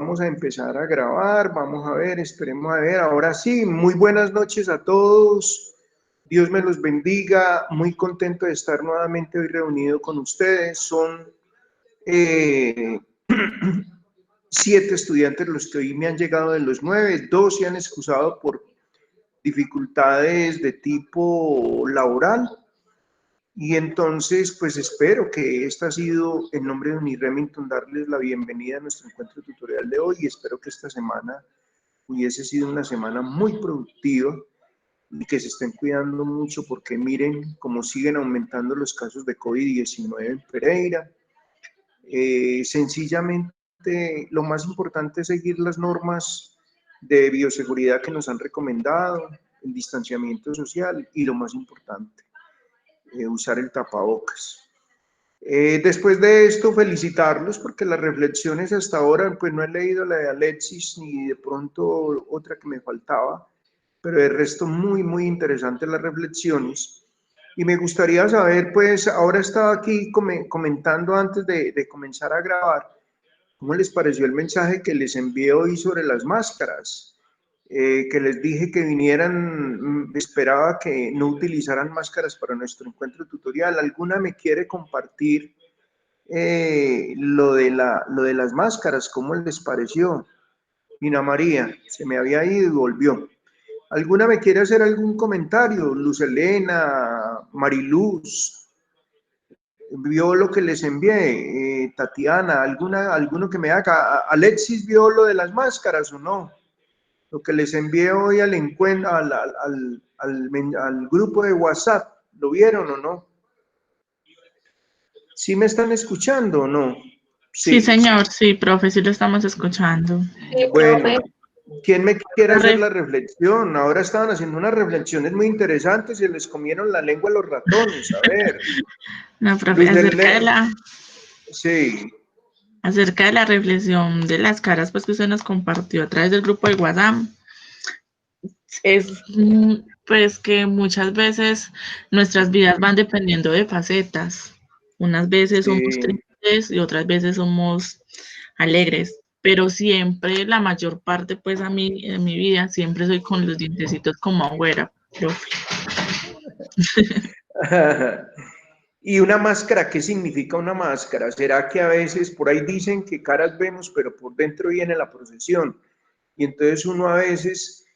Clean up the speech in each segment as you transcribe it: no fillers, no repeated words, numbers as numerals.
Vamos a empezar a grabar, vamos a ver, esperemos a ver. Ahora sí, muy buenas noches a todos. Dios me los bendiga. Muy contento de estar nuevamente hoy reunido con ustedes. Son 7 estudiantes los que hoy me han llegado de los 9. 2 se han excusado por dificultades de tipo laboral. Y entonces, pues espero que esta ha sido, en nombre de Uniremington, darles la bienvenida a nuestro encuentro tutorial de hoy y espero que esta semana hubiese sido una semana muy productiva y que se estén cuidando mucho porque miren cómo siguen aumentando los casos de COVID-19 en Pereira. Sencillamente, lo más importante es seguir las normas de bioseguridad que nos han recomendado, el distanciamiento social y lo más importante, usar el tapabocas. Después de esto, felicitarlos porque las reflexiones hasta ahora, pues no he leído la de Alexis ni de pronto otra que me faltaba, pero de resto muy interesantes las reflexiones. Y me gustaría saber, pues ahora estaba aquí comentando antes de comenzar a grabar, ¿cómo les pareció el mensaje que les envié hoy sobre las máscaras? Que les dije que vinieran, esperaba que no utilizaran máscaras para nuestro encuentro tutorial. ¿Alguna me quiere compartir lo de las máscaras? ¿Cómo les pareció? Ina María, se me había ido y volvió. ¿Alguna me quiere hacer algún comentario? Luz Elena, Mariluz, vio lo que les envié, Tatiana, alguno que me haga. ¿Alexis vio lo de las máscaras o no? Lo que les envié hoy al encuentro, al grupo de WhatsApp, ¿lo vieron o no? ¿Sí me están escuchando o no? Sí, Sí. señor, sí, profe, sí lo estamos escuchando. Bueno, ¿quién me quiere hacer la reflexión? Ahora estaban haciendo unas reflexiones muy interesantes y les comieron la lengua a los ratones. A ver, No, profe, Luz del Le... Sí. acerca de la reflexión de las caras pues que usted nos compartió a través del grupo de WhatsApp, es pues que muchas veces nuestras vidas van dependiendo de facetas. Unas veces somos Sí. tristes y otras veces somos alegres, pero siempre la mayor parte pues a mí en mi vida siempre soy con los dientecitos como afuera, profe. Y una máscara, ¿qué significa una máscara? ¿Será que a veces por ahí dicen que caras vemos, pero por dentro viene la procesión? Y entonces uno a veces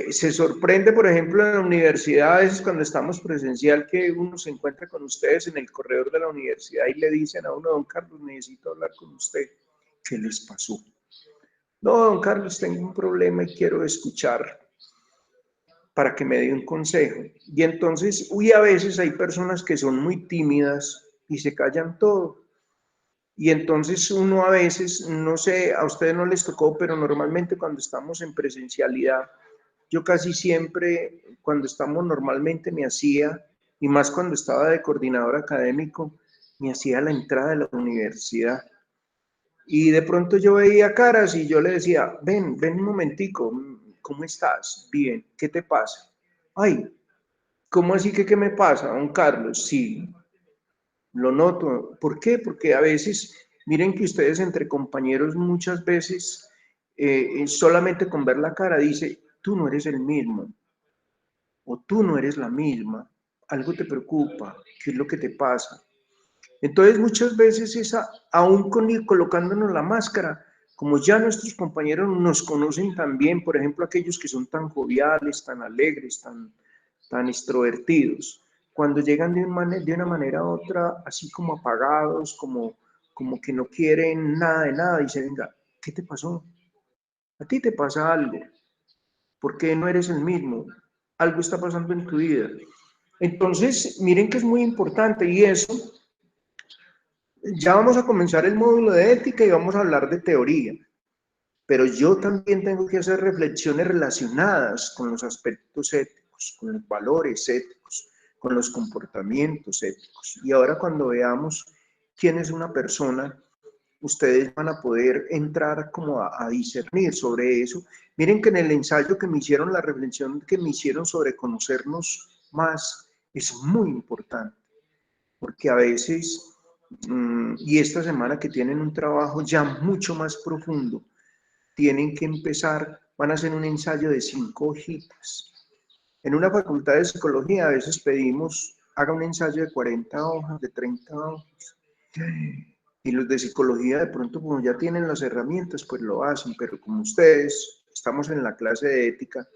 se sorprende, por ejemplo, en la universidad, a veces cuando estamos presencial, que uno se encuentra con ustedes en el corredor de la universidad y le dicen a uno, don Carlos, necesito hablar con usted. ¿Qué les pasó? No, don Carlos, tengo un problema y quiero escuchar para que me dé un consejo. Y entonces, a veces hay personas que son muy tímidas y se callan todo. Y entonces uno a veces, no sé, a ustedes no les tocó, pero normalmente cuando estamos en presencialidad, yo casi siempre, cuando estamos normalmente me hacía, y más cuando estaba de coordinador académico, me hacía la entrada de la universidad. Y de pronto yo veía caras y yo le decía, ven un momentico, ¿cómo estás? Bien, ¿qué te pasa? Ay, ¿cómo así que qué me pasa, don Carlos? Sí, lo noto. ¿Por qué? Porque a veces, miren que ustedes entre compañeros muchas veces, solamente con ver la cara dice, tú no eres el mismo o tú no eres la misma, algo te preocupa, ¿qué es lo que te pasa? Entonces muchas veces esa, aún colocándonos la máscara, como ya nuestros compañeros nos conocen tan bien, por ejemplo aquellos que son tan joviales, tan alegres, tan extrovertidos, cuando llegan de una manera u otra, así como apagados, como que no quieren nada de nada, dicen, venga, ¿qué te pasó? ¿A ti te pasa algo? ¿Por qué no eres el mismo? Algo está pasando en tu vida. Entonces, miren que es muy importante y eso, ya vamos a comenzar el módulo de ética y vamos a hablar de teoría, pero yo también tengo que hacer reflexiones relacionadas con los aspectos éticos, con los valores éticos, con los comportamientos éticos. Y ahora cuando veamos quién es una persona, ustedes van a poder entrar como a discernir sobre eso. Miren que en el ensayo que me hicieron, la reflexión que me hicieron sobre conocernos más, es muy importante, porque a veces, y esta semana que tienen un trabajo ya mucho más profundo, tienen que empezar, van a hacer un ensayo de 5 hojitas. En una facultad de psicología a veces pedimos, haga un ensayo de 40 hojas, de 30 hojas. Y los de psicología de pronto como ya tienen las herramientas, pues lo hacen, pero como ustedes, estamos en la clase de ética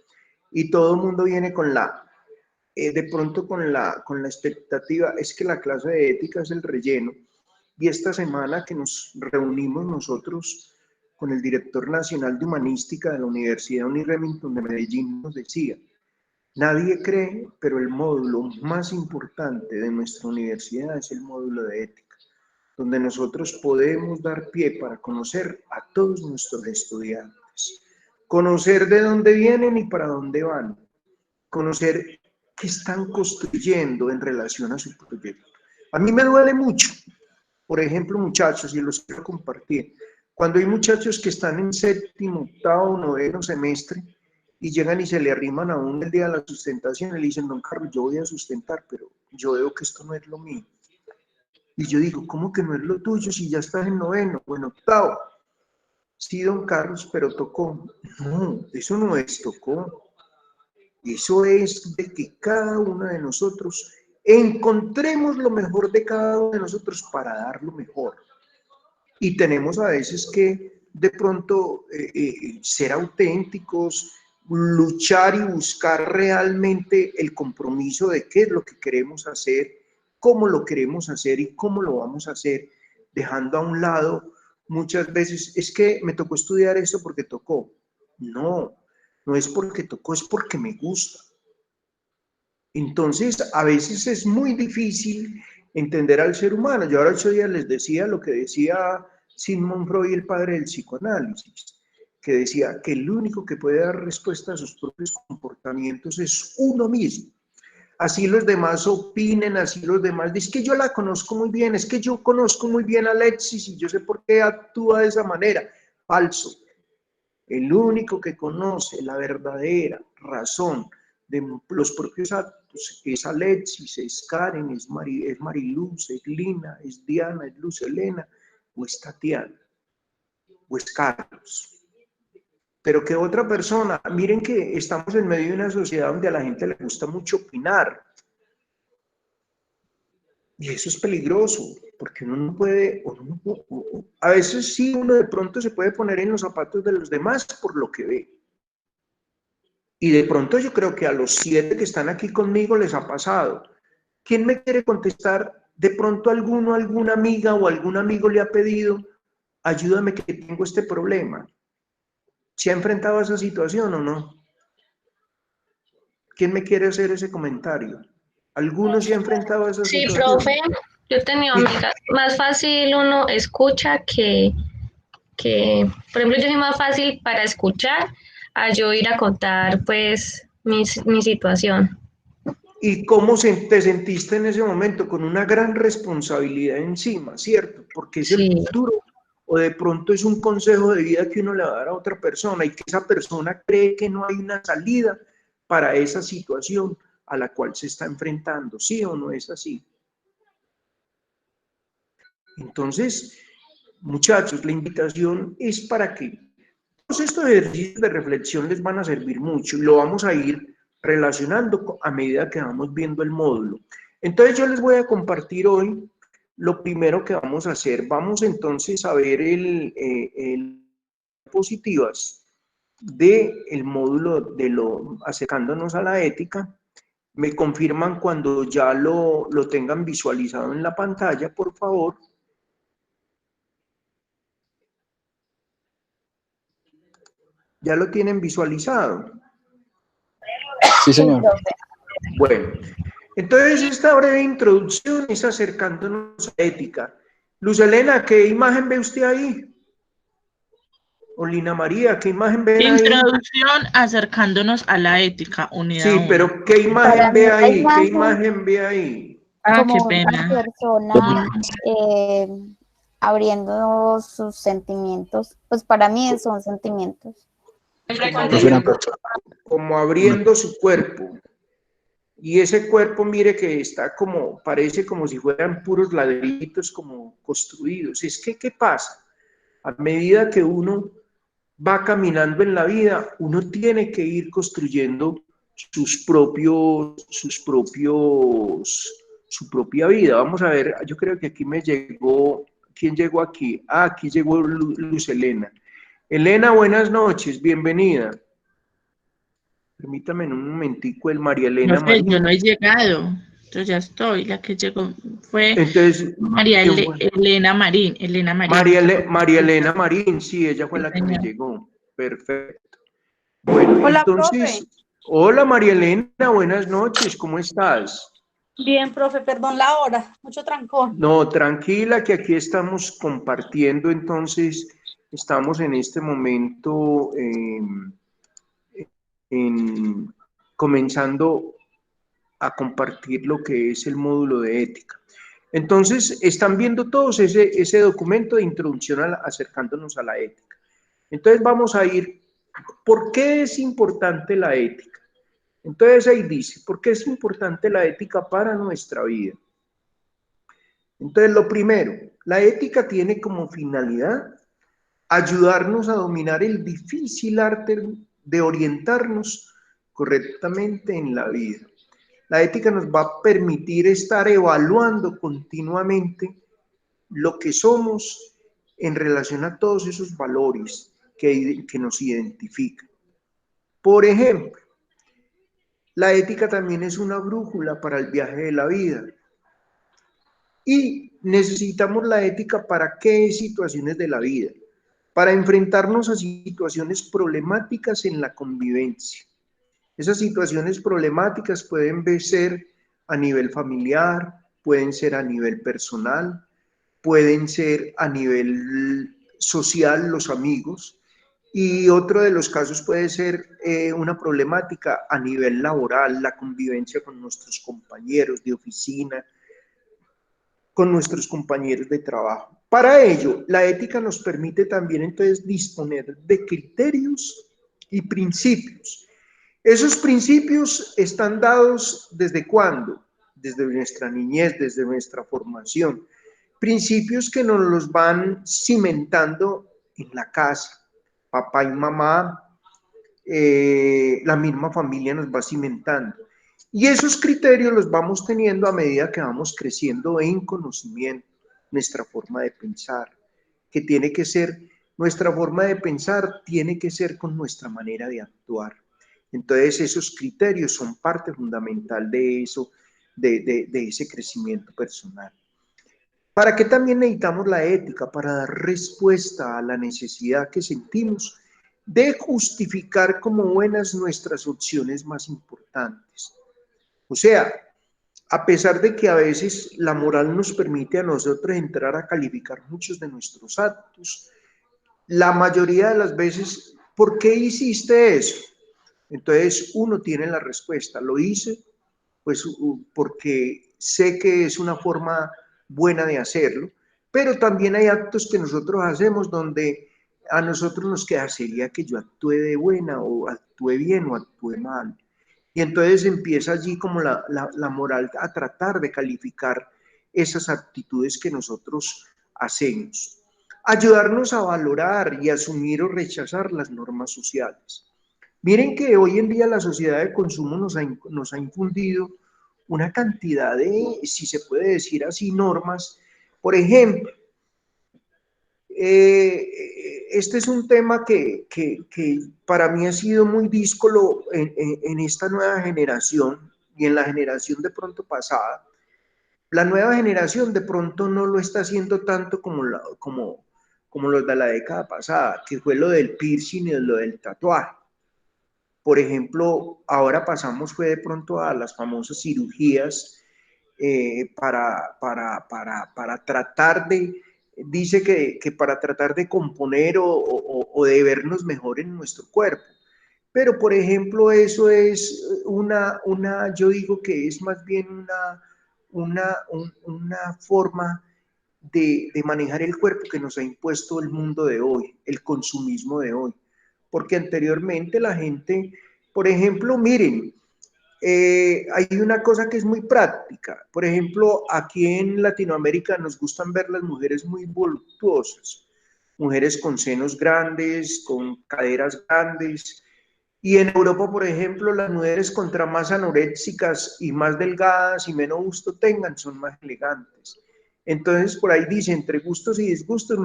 y todo el mundo viene con de pronto con la expectativa, es que la clase de ética es el relleno. Y esta semana que nos reunimos nosotros con el director nacional de humanística de la Universidad Uniremington de Medellín, nos decía, nadie cree, pero el módulo más importante de nuestra universidad es el módulo de ética, donde nosotros podemos dar pie para conocer a todos nuestros estudiantes, conocer de dónde vienen y para dónde van, conocer qué están construyendo en relación a su proyecto. A mí me duele mucho, por ejemplo, muchachos, y los quiero compartir, cuando hay muchachos que están en séptimo, octavo, noveno semestre, y llegan y se le arriman a uno el día de la sustentación y le dicen, don Carlos, yo voy a sustentar, pero yo veo que esto no es lo mío. Y yo digo, ¿cómo que no es lo tuyo si ya estás en noveno o en octavo? Sí, don Carlos, pero tocó. No, eso no es tocó. Eso es de que cada uno de nosotros encontremos lo mejor de cada uno de nosotros para dar lo mejor. Y tenemos a veces que de pronto ser auténticos, luchar y buscar realmente el compromiso de qué es lo que queremos hacer, cómo lo queremos hacer y cómo lo vamos a hacer, dejando a un lado muchas veces, es que me tocó estudiar esto porque tocó. No, no es porque tocó, es porque me gusta. Entonces, a veces es muy difícil entender al ser humano. Yo ahora 8 días les decía lo que decía Sigmund Freud, el padre del psicoanálisis, que decía que el único que puede dar respuesta a sus propios comportamientos es uno mismo. Así los demás opinen, así los demás dicen, es que yo la conozco muy bien, es que yo conozco muy bien a Alexis y yo sé por qué actúa de esa manera. Falso. El único que conoce la verdadera razón de los propios actos es Alexis, es Karen, es Mariluz, es Lina, es Diana, es Luz Helena, o es Tatiana, o es Carlos. Pero que otra persona, miren que estamos en medio de una sociedad donde a la gente le gusta mucho opinar. Y eso es peligroso, porque uno no puede, a veces sí uno de pronto se puede poner en los zapatos de los demás por lo que ve. Y de pronto yo creo que a los 7 que están aquí conmigo les ha pasado. ¿Quién me quiere contestar? De pronto alguna amiga o algún amigo le ha pedido, ayúdame que tengo este problema. ¿Se ha enfrentado a esa situación o no? ¿Quién me quiere hacer ese comentario? ¿Alguno se ha enfrentado a esa situación? Sí, profe, yo tenía amigas. Más fácil uno escucha por ejemplo, yo soy más fácil para escuchar a yo ir a contar, pues, mi situación. ¿Y cómo te sentiste en ese momento? Con una gran responsabilidad encima, ¿cierto? Porque es el futuro. O de pronto es un consejo de vida que uno le va a dar a otra persona y que esa persona cree que no hay una salida para esa situación a la cual se está enfrentando. ¿Sí o no es así? Entonces, muchachos, la invitación es para que todos estos ejercicios de reflexión les van a servir mucho y lo vamos a ir relacionando a medida que vamos viendo el módulo. Entonces yo les voy a compartir hoy lo primero que vamos a hacer. Vamos entonces a ver el positivas del módulo de lo acercándonos a la ética. Me confirman cuando ya lo tengan visualizado en la pantalla, por favor. ¿Ya lo tienen visualizado? Sí, señor. Bueno, entonces esta breve introducción es acercándonos a ética. Luz Helena, ¿qué imagen ve usted ahí? O Lina María, ¿qué imagen ven ahí? Introducción acercándonos a la ética, unidad 1. Sí, pero ¿qué imagen ve ahí? ¿Qué imagen ve ahí? Ah, como qué pena. una persona abriendo sus sentimientos, pues para mí son sentimientos. Como abriendo su cuerpo. Y ese cuerpo, mire que está como, parece como si fueran puros ladrillitos como construidos. Es que, ¿qué pasa? A medida que uno va caminando en la vida, uno tiene que ir construyendo su propia vida. Vamos a ver, yo creo que aquí me llegó, ¿quién llegó aquí? Ah, aquí llegó Luz Elena. Elena, buenas noches, bienvenida. Permítame en un momentico, el María No Elena sé, yo Marín. no he llegado. Yo ya estoy. La que llegó fue Entonces, María ¿quién fue? Elena Marín. Elena Marín. María Elena Marín, sí, ella fue Sí, la que me señor. llegó. Perfecto. Bueno, Hola, profe. entonces, hola María Elena, buenas noches, ¿cómo estás? Bien, profe, perdón la hora, mucho trancón. No, tranquila, que aquí estamos compartiendo, entonces, estamos en este momento comenzando a compartir lo que es el módulo de ética. Entonces, están viendo todos ese documento de introducción acercándonos a la ética. Entonces, vamos a ir, ¿por qué es importante la ética? Entonces, ahí dice, ¿por qué es importante la ética para nuestra vida? Entonces, lo primero, la ética tiene como finalidad ayudarnos a dominar el difícil arte de orientarnos correctamente en la vida. La ética nos va a permitir estar evaluando continuamente lo que somos en relación a todos esos valores que nos identifican. Por ejemplo, la ética también es una brújula para el viaje de la vida. Y necesitamos la ética para qué situaciones de la vida, para enfrentarnos a situaciones problemáticas en la convivencia. Esas situaciones problemáticas pueden ser a nivel familiar, pueden ser a nivel personal, pueden ser a nivel social, los amigos, y otro de los casos puede ser una problemática a nivel laboral, la convivencia con nuestros compañeros de oficina, con nuestros compañeros de trabajo. Para ello, la ética nos permite también entonces disponer de criterios y principios. Esos principios están dados ¿desde cuándo? Desde nuestra niñez, desde nuestra formación. Principios que nos los van cimentando en la casa. Papá y mamá, la misma familia nos va cimentando. Y esos criterios los vamos teniendo a medida que vamos creciendo en conocimiento, nuestra forma de pensar, que tiene que ser, nuestra forma de pensar tiene que ser con nuestra manera de actuar. Entonces esos criterios son parte fundamental de eso, de ese crecimiento personal. ¿Para qué también necesitamos la ética? Para dar respuesta a la necesidad que sentimos de justificar como buenas nuestras opciones más importantes. O sea, a pesar de que a veces la moral nos permite a nosotros entrar a calificar muchos de nuestros actos, la mayoría de las veces, ¿por qué hiciste eso? Entonces uno tiene la respuesta, lo hice pues porque sé que es una forma buena de hacerlo, pero también hay actos que nosotros hacemos donde a nosotros nos queda, ¿sería que yo actúe de buena o actúe bien o actúe mal? Y entonces empieza allí como la moral a tratar de calificar esas actitudes que nosotros hacemos. Ayudarnos a valorar y asumir o rechazar las normas sociales. Miren que hoy en día la sociedad de consumo nos ha infundido una cantidad de, si se puede decir así, normas. Por ejemplo, este es un tema que para mí ha sido muy díscolo en esta nueva generación y en la generación de pronto pasada. La nueva generación de pronto no lo está haciendo tanto como los de la década pasada, que fue lo del piercing y lo del tatuaje. Por ejemplo, ahora pasamos fue de pronto a las famosas cirugías para tratar de, dice que para tratar de componer o de vernos mejor en nuestro cuerpo. Pero, por ejemplo, eso es yo digo que es más bien una forma de manejar el cuerpo que nos ha impuesto el mundo de hoy, el consumismo de hoy. Porque anteriormente la gente, por ejemplo, miren, hay una cosa que es muy práctica. Por ejemplo, aquí en Latinoamérica nos gustan ver las mujeres muy voluptuosas. mujeres con senos grandes, con caderas grandes. Y en Europa, por ejemplo, las mujeres contra más anoréxicas y más delgadas y menos gusto tengan, son más elegantes. Entonces, por ahí dice, entre gustos y disgustos,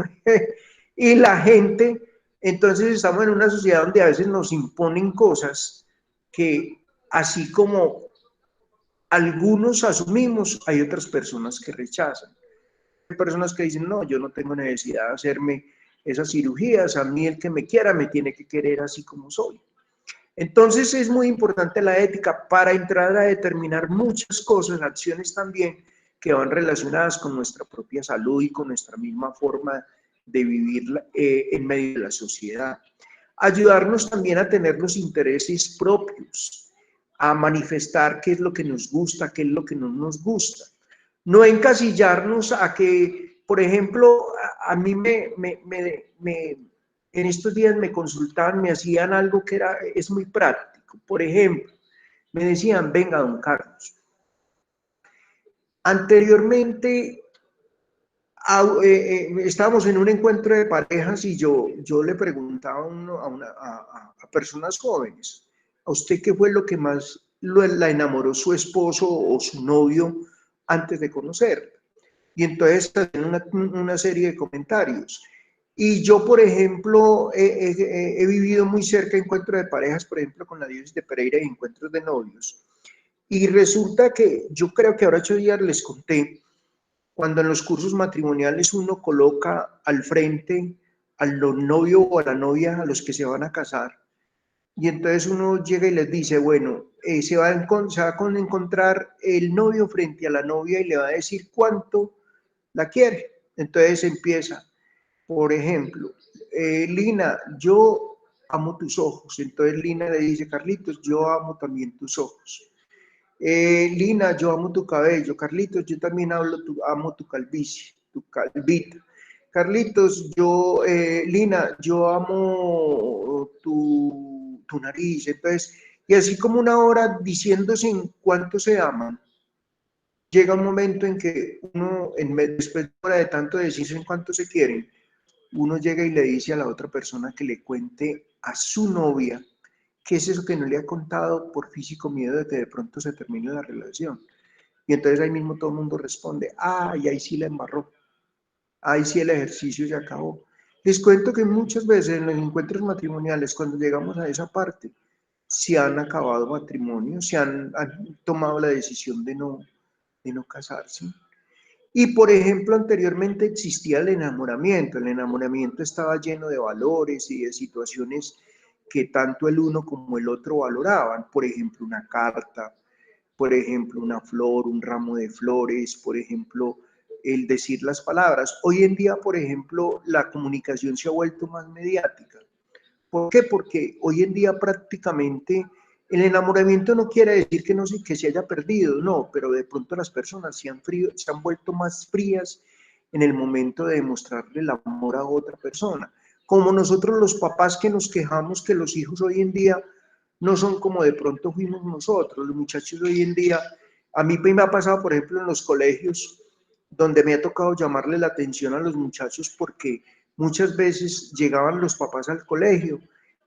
y la gente, entonces estamos en una sociedad donde a veces nos imponen cosas que, así como algunos asumimos, hay otras personas que rechazan. Hay personas que dicen, no, yo no tengo necesidad de hacerme esas cirugías, a mí el que me quiera me tiene que querer así como soy. Entonces es muy importante la ética para entrar a determinar muchas cosas, acciones también que van relacionadas con nuestra propia salud y con nuestra misma forma de vivir en medio de la sociedad. Ayudarnos también a tener los intereses propios, a manifestar qué es lo que nos gusta, qué es lo que no nos gusta. No encasillarnos a que, por ejemplo, a mí en estos días me consultaban, me hacían algo que es muy práctico. Por ejemplo, me decían, venga, don Carlos, anteriormente estábamos en un encuentro de parejas y yo le preguntaba a personas jóvenes, ¿a usted qué fue lo que más la enamoró su esposo o su novio antes de conocerla? Y entonces hacen una serie de comentarios. Y yo, por ejemplo, he vivido muy cerca de encuentros de parejas, por ejemplo, con la diócesis de Pereira y encuentros de novios. Y resulta que yo creo que ahora 8 días les conté, cuando en los cursos matrimoniales uno coloca al frente al novio o a la novia, a los que se van a casar, y entonces uno llega y les dice, bueno, se va a encontrar el novio frente a la novia y le va a decir cuánto la quiere. Entonces empieza, por ejemplo, Lina, yo amo tus ojos. Entonces Lina le dice, Carlitos, yo amo también tus ojos. Lina, yo amo tu cabello. Carlitos, yo también amo tu calvicie, tu calvita. Carlitos, Lina, yo amo tu nariz. Entonces, y así como una hora diciéndose en cuánto se aman, llega un momento en que uno, después de hora de tanto decirse en cuánto se quieren, uno llega y le dice a la otra persona que le cuente a su novia qué es eso que no le ha contado por físico miedo de que de pronto se termine la relación. Y entonces ahí mismo todo el mundo responde, y ahí sí la embarró, ahí sí el ejercicio se acabó. Les cuento que muchas veces en los encuentros matrimoniales, cuando llegamos a esa parte, se han acabado matrimonios, se han tomado la decisión de no casarse. Y por ejemplo, anteriormente existía el enamoramiento estaba lleno de valores y de situaciones que tanto el uno como el otro valoraban, por ejemplo, una carta, por ejemplo, una flor, un ramo de flores, por ejemplo, el decir las palabras. Hoy en día, por ejemplo, la comunicación se ha vuelto más mediática. ¿Por qué? Porque hoy en día prácticamente el enamoramiento no quiere decir que, que se haya perdido, no, pero de pronto las personas se han vuelto más frías en el momento de demostrarle el amor a otra persona. Como nosotros los papás que nos quejamos que los hijos hoy en día no son como de pronto fuimos nosotros, los muchachos hoy en día, a mí me ha pasado por ejemplo en los colegios donde me ha tocado llamarle la atención a los muchachos porque muchas veces llegaban los papás al colegio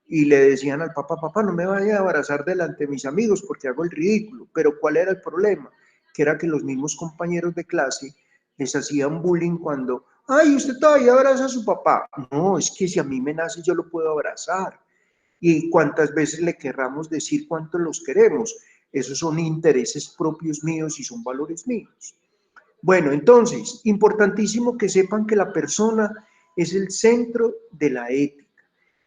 y le decían al papá, papá, no me vaya a abrazar delante de mis amigos porque hago el ridículo. Pero ¿cuál era el problema? Que era que los mismos compañeros de clase les hacían bullying cuando, ay, usted todavía abraza a su papá. No, es que si a mí me nace yo lo puedo abrazar. Y cuántas veces le querramos decir cuánto los queremos. Esos son intereses propios míos y son valores míos. Bueno, entonces, importantísimo que sepan que la persona es el centro de la ética.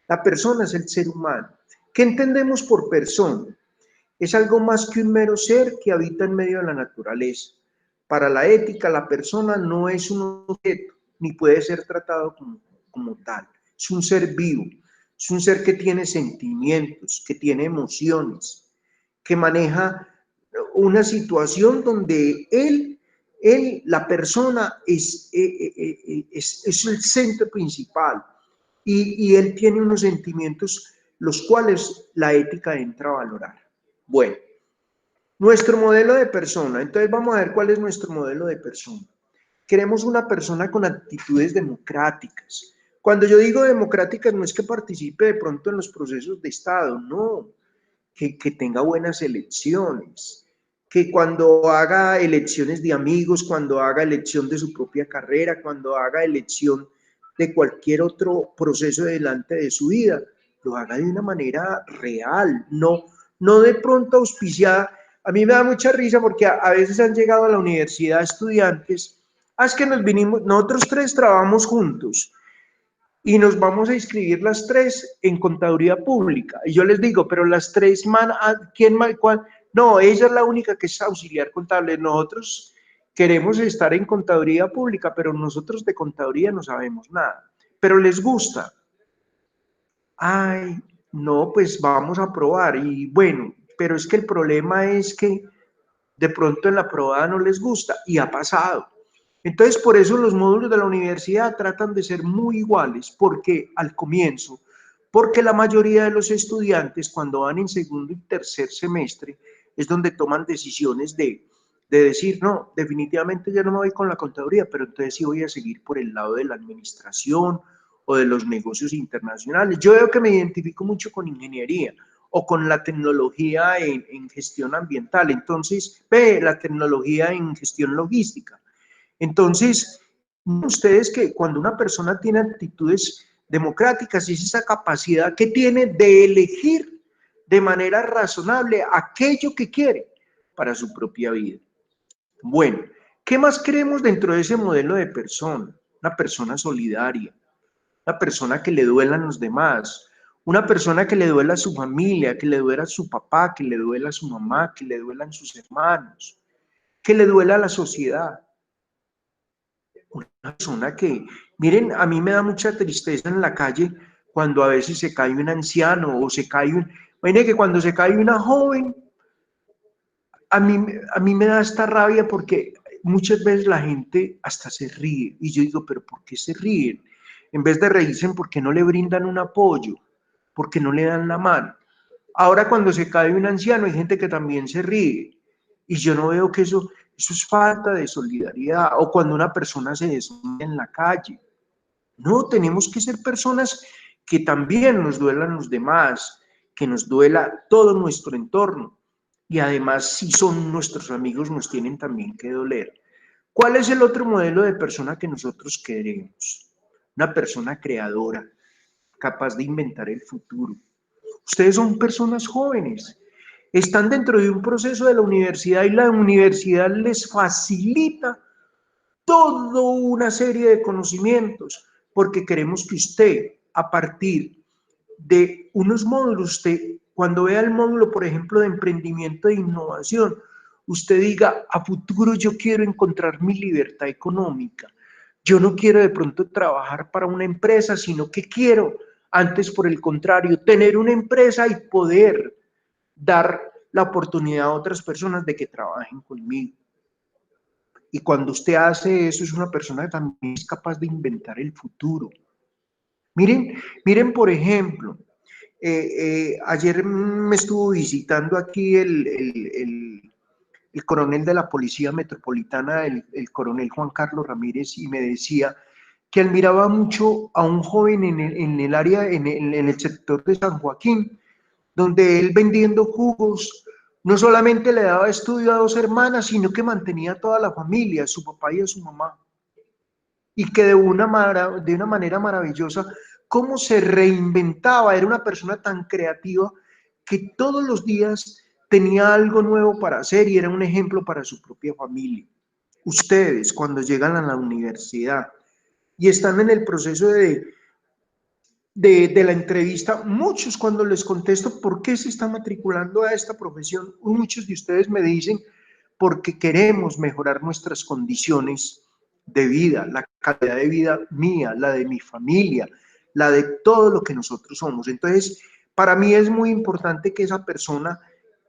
La persona es el ser humano. ¿Qué entendemos por persona? Es algo más que un mero ser que habita en medio de la naturaleza. Para la ética, la persona no es un objeto, ni puede ser tratado como tal. Es un ser vivo, es un ser que tiene sentimientos, que tiene emociones, que maneja una situación donde la persona es el centro principal y él tiene unos sentimientos los cuales la ética entra a valorar. Bueno, nuestro modelo de persona, entonces vamos a ver cuál es nuestro modelo de persona. Queremos una persona con actitudes democráticas. Cuando yo digo democráticas, no es que participe de pronto en los procesos de Estado, no, que tenga buenas elecciones, que cuando haga elecciones de amigos, cuando haga elección de su propia carrera, cuando haga elección de cualquier otro proceso delante de su vida, lo haga de una manera real, no de pronto auspiciada. A mí me da mucha risa porque a veces han llegado a la universidad estudiantes, es que nos vinimos, nosotros tres trabajamos juntos y nos vamos a inscribir las tres en contaduría pública. Y yo les digo, pero las tres, ¿quién más? ¿Cuál? No, ella es la única que es auxiliar contable. Nosotros queremos estar en contaduría pública, pero nosotros de contaduría no sabemos nada. Pero les gusta. Ay, no, pues vamos a probar. Y bueno, pero es que el problema es que de pronto en la probada no les gusta y ha pasado. Entonces, por eso los módulos de la universidad tratan de ser muy iguales, porque al comienzo, porque la mayoría de los estudiantes cuando van en segundo y tercer semestre es donde toman decisiones de decir, no, definitivamente ya no me voy con la contaduría, pero entonces sí voy a seguir por el lado de la administración o de los negocios internacionales. Yo veo que me identifico mucho con ingeniería o con la tecnología en gestión ambiental, entonces, la tecnología en gestión logística. Entonces, ustedes que cuando una persona tiene actitudes democráticas, es esa capacidad que tiene de elegir de manera razonable aquello que quiere para su propia vida. Bueno, ¿qué más queremos dentro de ese modelo de persona? Una persona solidaria, una persona que le duelan los demás, una persona que le duela a su familia, que le duela a su papá, que le duela a su mamá, que le duelan sus hermanos, que le duela a la sociedad. Una persona que, miren, a mí me da mucha tristeza en la calle cuando a veces se cae un anciano o se cae miren que cuando se cae una joven, a mí me da esta rabia porque muchas veces la gente hasta se ríe y yo digo, pero ¿por qué se ríen? En vez de reírse, ¿por qué no le brindan un apoyo? ¿Por qué no le dan la mano? Ahora cuando se cae un anciano hay gente que también se ríe y yo no veo que eso es falta de solidaridad, o cuando una persona se desmaya en la calle. No, tenemos que ser personas que también nos duelan los demás, que nos duela todo nuestro entorno. Y además, si son nuestros amigos, nos tienen también que doler. ¿Cuál es el otro modelo de persona que nosotros queremos? Una persona creadora, capaz de inventar el futuro. Ustedes son personas jóvenes, están dentro de un proceso de la universidad y la universidad les facilita toda una serie de conocimientos, porque queremos que usted, a partir de unos módulos, usted, cuando vea el módulo, por ejemplo, de emprendimiento e innovación, usted diga, a futuro yo quiero encontrar mi libertad económica. Yo no quiero de pronto trabajar para una empresa, sino que quiero, antes por el contrario, tener una empresa y poder dar la oportunidad a otras personas de que trabajen conmigo. Y cuando usted hace eso, es una persona que también es capaz de inventar el futuro. Miren por ejemplo, ayer me estuvo visitando aquí el coronel de la Policía Metropolitana, el coronel Juan Carlos Ramírez, y me decía que admiraba mucho a un joven en el área, en el sector de San Joaquín, donde él vendiendo jugos, no solamente le daba estudio a 2 hermanas, sino que mantenía a toda la familia, a su papá y a su mamá. Y que de una manera maravillosa, cómo se reinventaba, era una persona tan creativa que todos los días tenía algo nuevo para hacer y era un ejemplo para su propia familia. Ustedes, cuando llegan a la universidad y están en el proceso de la entrevista, muchos cuando les contesto por qué se está matriculando a esta profesión, muchos de ustedes me dicen porque queremos mejorar nuestras condiciones de vida, la calidad de vida mía, la de mi familia, la de todo lo que nosotros somos. Entonces, para mí es muy importante que esa persona,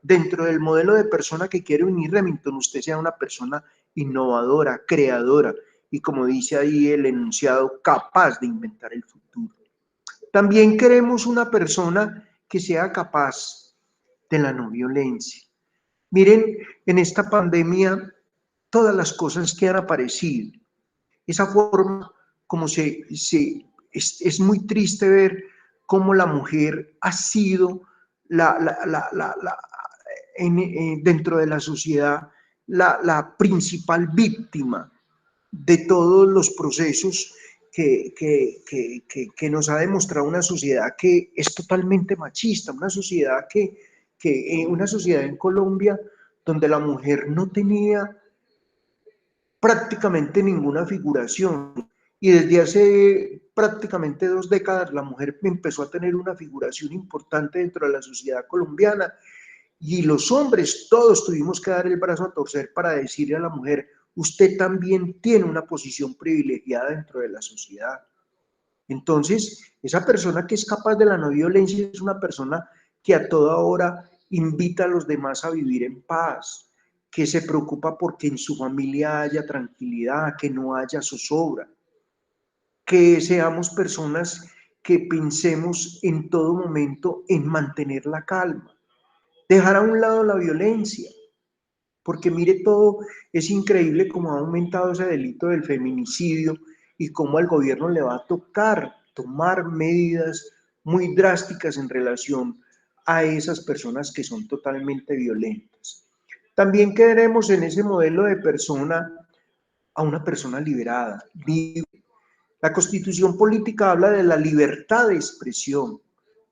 dentro del modelo de persona que quiere unir Remington, usted sea una persona innovadora, creadora y, como dice ahí el enunciado, capaz de inventar el futuro. También queremos una persona que sea capaz de la no violencia. Miren, en esta pandemia, todas las cosas que han aparecido, esa forma como se es muy triste ver cómo la mujer ha sido dentro de la sociedad la principal víctima de todos los procesos que nos ha demostrado una sociedad que es totalmente machista, una sociedad una sociedad en Colombia donde la mujer no tenía prácticamente ninguna figuración, y desde hace prácticamente 2 décadas la mujer empezó a tener una figuración importante dentro de la sociedad colombiana, y los hombres todos tuvimos que dar el brazo a torcer para decirle a la mujer: usted también tiene una posición privilegiada dentro de la sociedad. Entonces, esa persona que es capaz de la no violencia es una persona que a toda hora invita a los demás a vivir en paz, que se preocupa porque en su familia haya tranquilidad, que no haya zozobra, que seamos personas que pensemos en todo momento en mantener la calma, dejar a un lado la violencia, porque mire, todo es increíble cómo ha aumentado ese delito del feminicidio y cómo al gobierno le va a tocar tomar medidas muy drásticas en relación a esas personas que son totalmente violentas. También queremos en ese modelo de persona a una persona liberada, libre. La Constitución política habla de la libertad de expresión,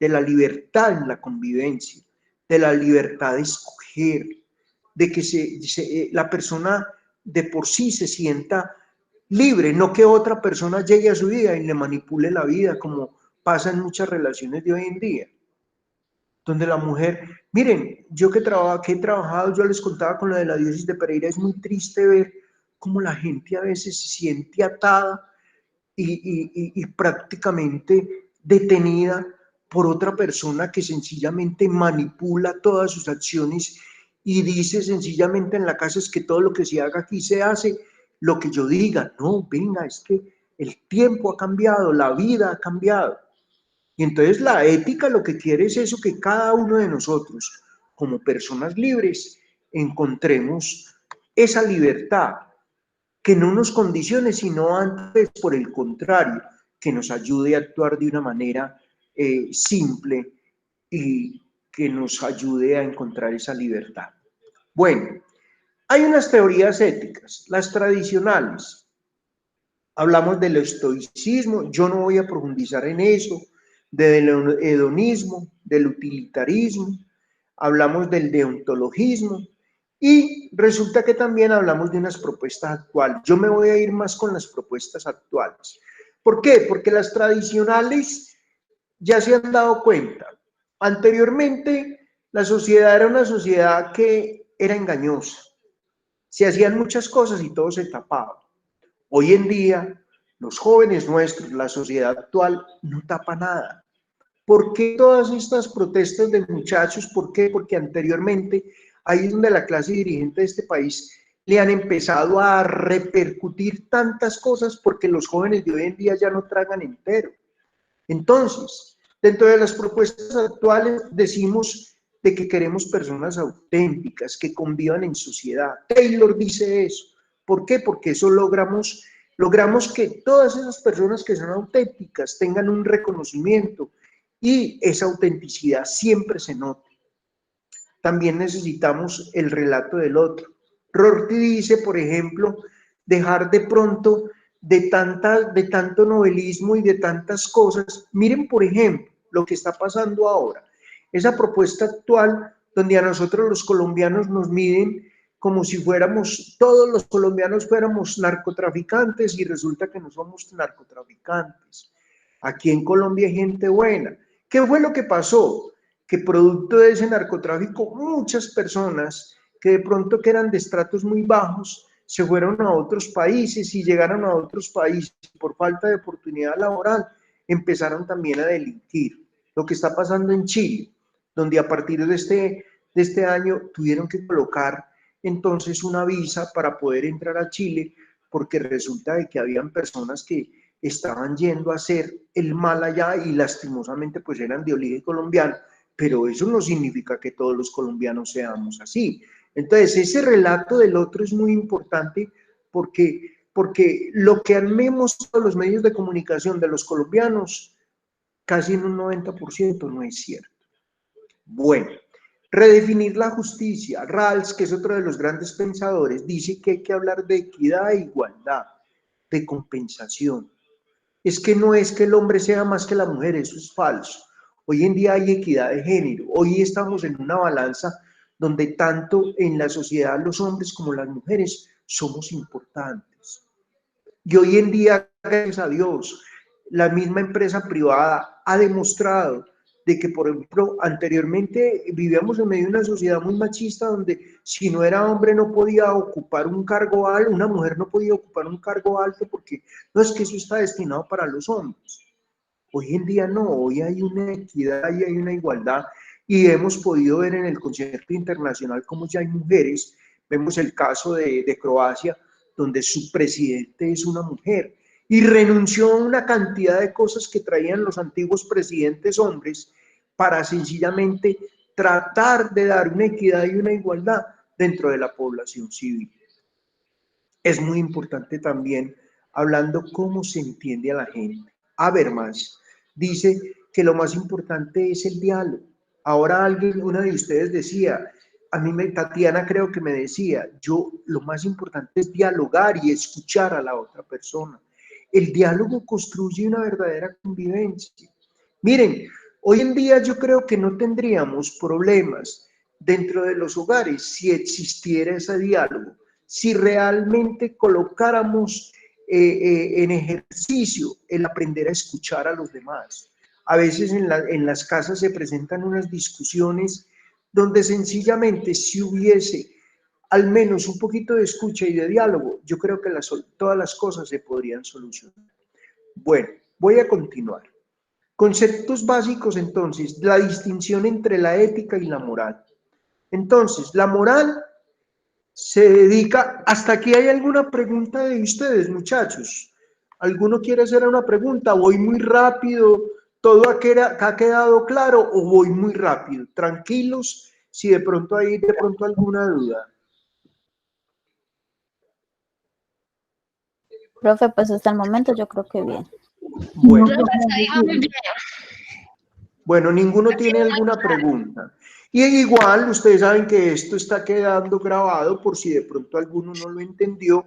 de la libertad en la convivencia, de la libertad de escoger, de que la persona de por sí se sienta libre, no que otra persona llegue a su vida y le manipule la vida, como pasa en muchas relaciones de hoy en día, donde la mujer, miren, yo que he trabajado, yo les contaba con la de la diócesis de Pereira, es muy triste ver cómo la gente a veces se siente atada y prácticamente detenida por otra persona que sencillamente manipula todas sus acciones y dice sencillamente en la casa: es que todo lo que se haga aquí se hace lo que yo diga. No, venga, es que el tiempo ha cambiado, la vida ha cambiado. Y entonces la ética lo que quiere es eso, que cada uno de nosotros, como personas libres, encontremos esa libertad, que no nos condicione, sino antes, por el contrario, que nos ayude a actuar de una manera simple y que nos ayude a encontrar esa libertad. Bueno, hay unas teorías éticas, las tradicionales. Hablamos del estoicismo, yo no voy a profundizar en eso, del hedonismo, del utilitarismo, hablamos del deontologismo, y resulta que también hablamos de unas propuestas actuales. Yo me voy a ir más con las propuestas actuales. ¿Por qué? Porque las tradicionales ya se han dado cuenta. Anteriormente, la sociedad era una sociedad que era engañosa. Se hacían muchas cosas y todo se tapaba. Hoy en día, los jóvenes nuestros, la sociedad actual, no tapa nada. ¿Por qué todas estas protestas de muchachos? ¿Por qué? Porque anteriormente, ahí es donde la clase dirigente de este país le han empezado a repercutir tantas cosas, porque los jóvenes de hoy en día ya no tragan entero. Entonces, dentro de las propuestas actuales decimos de que queremos personas auténticas, que convivan en sociedad. Taylor dice eso. ¿Por qué? Porque eso logramos que todas esas personas que son auténticas tengan un reconocimiento y esa autenticidad siempre se note. También necesitamos el relato del otro. Rorty dice, por ejemplo, dejar de pronto de tanto novelismo y de tantas cosas. Miren, por ejemplo, lo que está pasando ahora. Esa propuesta actual donde a nosotros los colombianos nos miden como si todos los colombianos fuéramos narcotraficantes, y resulta que no somos narcotraficantes. Aquí en Colombia hay gente buena. ¿Qué fue lo que pasó? Que producto de ese narcotráfico, muchas personas que de pronto que eran de estratos muy bajos, se fueron a otros países, y llegaron a otros países por falta de oportunidad laboral, empezaron también a delinquir. Lo que está pasando en Chile, donde a partir de este año tuvieron que colocar entonces una visa para poder entrar a Chile, porque resulta de que habían personas que estaban yendo a hacer el mal allá y lastimosamente pues eran de origen colombiano, pero eso no significa que todos los colombianos seamos así. Entonces ese relato del otro es muy importante, porque porque lo que han mostrado los medios de comunicación de los colombianos, casi en un 90% no es cierto. Bueno, redefinir la justicia. Rawls, que es otro de los grandes pensadores, dice que hay que hablar de equidad e igualdad, de compensación. Es que no es que el hombre sea más que la mujer, eso es falso. Hoy en día hay equidad de género, hoy estamos en una balanza donde tanto en la sociedad los hombres como las mujeres somos importantes. Y hoy en día, gracias a Dios, la misma empresa privada ha demostrado de que, por ejemplo, anteriormente vivíamos en medio de una sociedad muy machista donde si no era hombre no podía ocupar un cargo alto, una mujer no podía ocupar un cargo alto porque no es que eso está destinado para los hombres. Hoy en día no, hoy hay una equidad y hay una igualdad y hemos podido ver en el concierto internacional cómo ya hay mujeres. Vemos el caso de Croacia, donde su presidente es una mujer y renunció a una cantidad de cosas que traían los antiguos presidentes hombres para sencillamente tratar de dar una equidad y una igualdad dentro de la población civil. Es muy importante también, hablando cómo se entiende a la gente. Habermas dice que lo más importante es el diálogo. Ahora una de ustedes decía, Tatiana creo que me decía, lo más importante es dialogar y escuchar a la otra persona. El diálogo construye una verdadera convivencia. Miren, hoy en día yo creo que no tendríamos problemas dentro de los hogares si existiera ese diálogo, si realmente colocáramos en ejercicio el aprender a escuchar a los demás. A veces en las casas se presentan unas discusiones donde sencillamente si hubiese al menos un poquito de escucha y de diálogo, yo creo que todas las cosas se podrían solucionar. Bueno, voy a continuar. Conceptos básicos entonces, la distinción entre la ética y la moral. Entonces, la moral se dedica, ¿hasta aquí hay alguna pregunta de ustedes, muchachos? ¿Alguno quiere hacer una pregunta? ¿Voy muy rápido? ¿Todo ha quedado claro o voy muy rápido? Tranquilos, si de pronto hay alguna duda. Profe, pues hasta el momento yo creo que bien. Bueno, ninguno tiene alguna pregunta. Y igual, ustedes saben que esto está quedando grabado por si de pronto alguno no lo entendió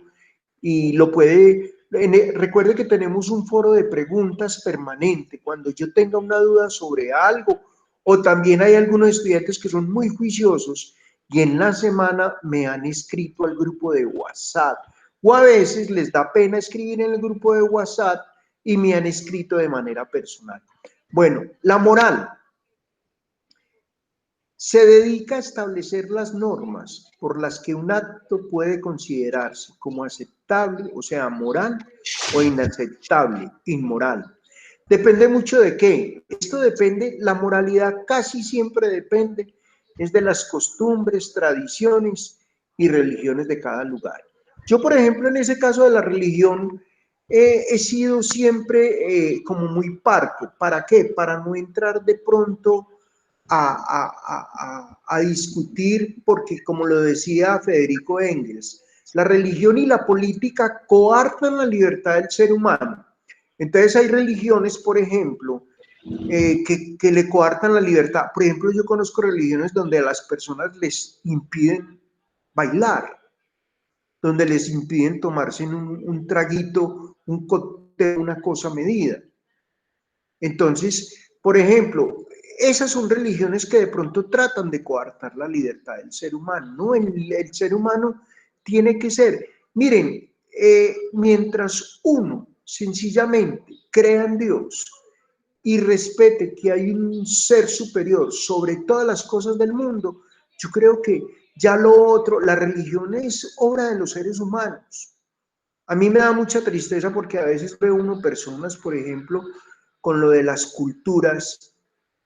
y lo puede... Recuerde que tenemos un foro de preguntas permanente. Cuando yo tenga una duda sobre algo, o también hay algunos estudiantes que son muy juiciosos y en la semana me han escrito al grupo de WhatsApp. O a veces les da pena escribir en el grupo de WhatsApp y me han escrito de manera personal. Bueno, la moral se dedica a establecer las normas por las que un acto puede considerarse como aceptable, o sea, moral, o inaceptable, inmoral. Depende mucho de qué. Esto depende, la moralidad casi siempre depende, es de las costumbres, tradiciones y religiones de cada lugar. Yo, por ejemplo, en ese caso de la religión, he sido siempre como muy parco. ¿Para qué? Para no entrar de pronto a discutir, porque como lo decía Federico Engels, la religión y la política coartan la libertad del ser humano. Entonces hay religiones, por ejemplo, que le coartan la libertad. Por ejemplo, yo conozco religiones donde a las personas les impiden bailar, donde les impiden tomarse un traguito, un cóctel, una cosa medida. Entonces, por ejemplo, esas son religiones que de pronto tratan de coartar la libertad del ser humano, ¿no? El ser humano tiene que ser, miren, mientras uno sencillamente crea en Dios y respete que hay un ser superior sobre todas las cosas del mundo, yo creo que ya lo otro, la religión es obra de los seres humanos. A mí me da mucha tristeza porque a veces veo uno personas, por ejemplo, con lo de las culturas,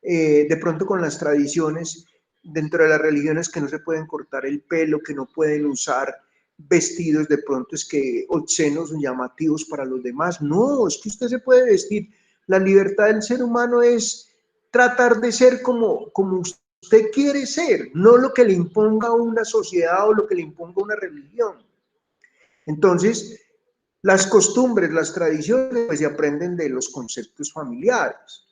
de pronto con las tradiciones, dentro de las religiones que no se pueden cortar el pelo, que no pueden usar vestidos de pronto es que obscenos o llamativos para los demás. No, es que usted se puede vestir. La libertad del ser humano es tratar de ser como usted quiere ser, no lo que le imponga una sociedad o lo que le imponga una religión. Entonces, Las costumbres, las tradiciones, pues se aprenden de los conceptos familiares.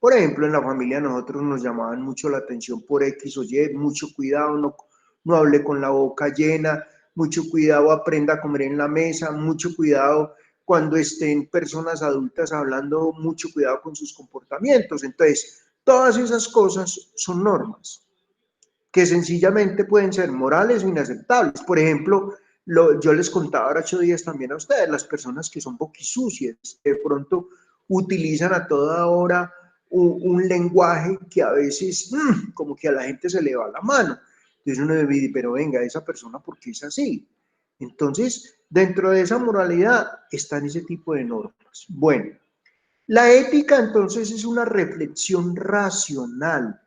Por ejemplo, en la familia nosotros nos llamaban mucho la atención por X o Y, mucho cuidado, no hable con la boca llena, mucho cuidado, aprenda a comer en la mesa, mucho cuidado cuando estén personas adultas hablando, mucho cuidado con sus comportamientos. Entonces, todas esas cosas son normas que sencillamente pueden ser morales o inaceptables. Por ejemplo, yo les contaba ahora 8 días también a ustedes, las personas que son boquisucias, que de pronto utilizan a toda hora un lenguaje que a veces como que a la gente se le va la mano. Entonces uno debe, pero venga, esa persona, ¿por qué es así? Entonces, dentro de esa moralidad están ese tipo de normas. Bueno, la ética entonces es una reflexión racional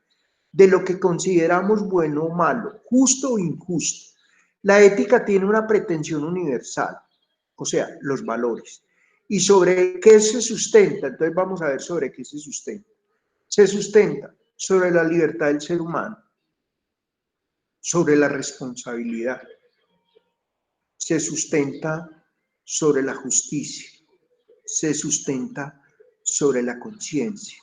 de lo que consideramos bueno o malo, justo o injusto. La ética tiene una pretensión universal, o sea, los valores. ¿Y sobre qué se sustenta? Entonces vamos a ver sobre qué se sustenta. Se sustenta sobre la libertad del ser humano, sobre la responsabilidad, se sustenta sobre la justicia, se sustenta sobre la conciencia.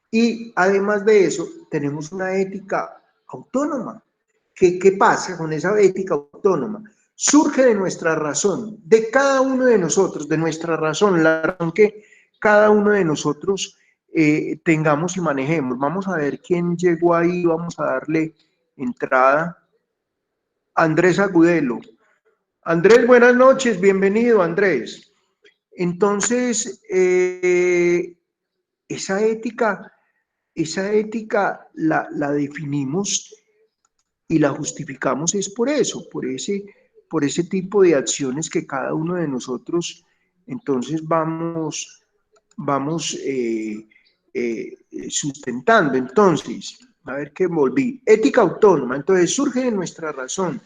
Y además de eso, tenemos una ética autónoma. ¿Qué pasa con esa ética autónoma? Surge de nuestra razón, de cada uno de nosotros, de nuestra razón, la razón que cada uno de nosotros tengamos y manejemos. Vamos a ver quién llegó ahí, vamos a darle entrada. Andrés Agudelo. Andrés, buenas noches, bienvenido Andrés. Entonces, esa ética la definimos y la justificamos es por eso, por ese tipo de acciones que cada uno de nosotros entonces vamos sustentando. Entonces, a ver qué volví. Ética autónoma, entonces surge de nuestra razón,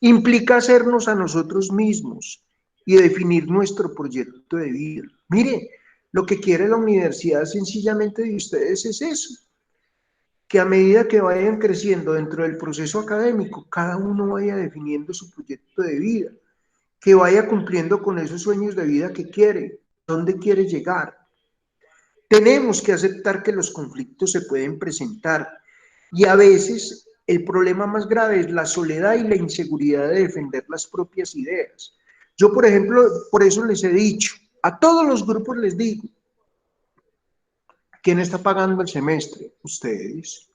implica hacernos a nosotros mismos y definir nuestro proyecto de vida. Mire, lo que quiere la universidad sencillamente de ustedes es eso, que a medida que vayan creciendo dentro del proceso académico, cada uno vaya definiendo su proyecto de vida, que vaya cumpliendo con esos sueños de vida que quiere, dónde quiere llegar. Tenemos que aceptar que los conflictos se pueden presentar y a veces el problema más grave es la soledad y la inseguridad de defender las propias ideas. Yo, por ejemplo, por eso les he dicho, a todos los grupos les digo, ¿quién está pagando el semestre? Ustedes.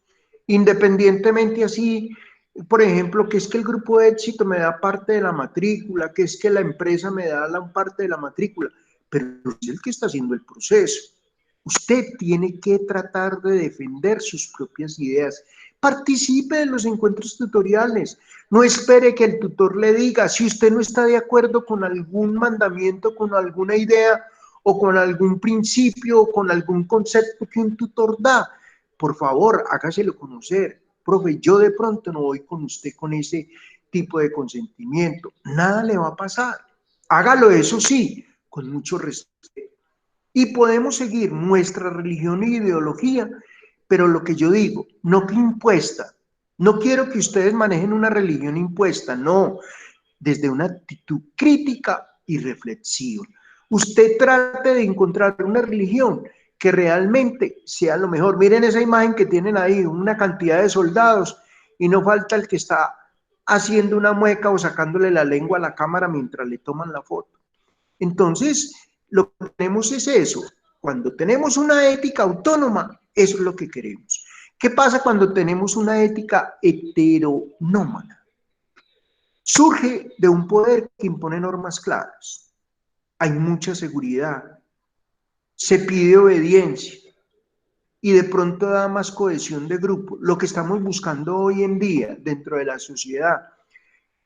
Independientemente así, por ejemplo, que es que el grupo de éxito me da parte de la matrícula, que es que la empresa me da parte de la matrícula, pero es el que está haciendo el proceso. Usted tiene que tratar de defender sus propias ideas. Participe en los encuentros tutoriales. No espere que el tutor le diga, si usted no está de acuerdo con algún mandamiento, con alguna idea o con algún principio o con algún concepto que un tutor da, por favor, hágaselo conocer. Profe, yo de pronto no voy con usted con ese tipo de consentimiento. Nada le va a pasar. Hágalo, eso sí, con mucho respeto. Y podemos seguir nuestra religión e ideología, pero lo que yo digo, no que impuesta. No quiero que ustedes manejen una religión impuesta, no, desde una actitud crítica y reflexiva. Usted trate de encontrar una religión que realmente sea lo mejor. Miren esa imagen que tienen ahí, una cantidad de soldados, y no falta el que está haciendo una mueca o sacándole la lengua a la cámara mientras le toman la foto. Entonces, lo que tenemos es eso. Cuando tenemos una ética autónoma, eso es lo que queremos. ¿Qué pasa cuando tenemos una ética heteronómana? Surge de un poder que impone normas claras. Hay mucha seguridad. Se pide obediencia. Y de pronto da más cohesión de grupo. Lo que estamos buscando hoy en día dentro de la sociedad,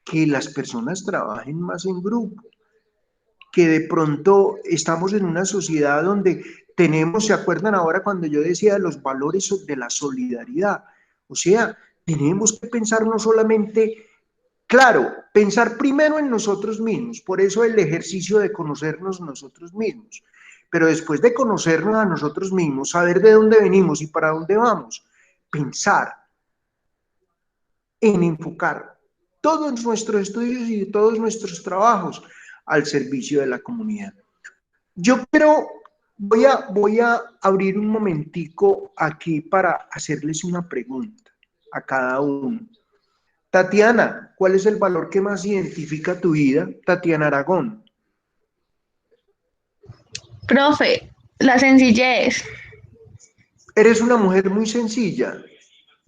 que las personas trabajen más en grupo. Que de pronto estamos en una sociedad donde tenemos, ¿se acuerdan ahora cuando yo decía de los valores de la solidaridad? O sea, tenemos que pensar no solamente, claro, pensar primero en nosotros mismos, por eso el ejercicio de conocernos nosotros mismos, pero después de conocernos a nosotros mismos, saber de dónde venimos y para dónde vamos, pensar en enfocar todos nuestros estudios y todos nuestros trabajos al servicio de la comunidad. Yo voy a abrir un momentico aquí para hacerles una pregunta a cada uno. Tatiana, ¿cuál es el valor que más identifica tu vida? Tatiana Aragón. Profe, la sencillez, Eres una mujer muy sencilla.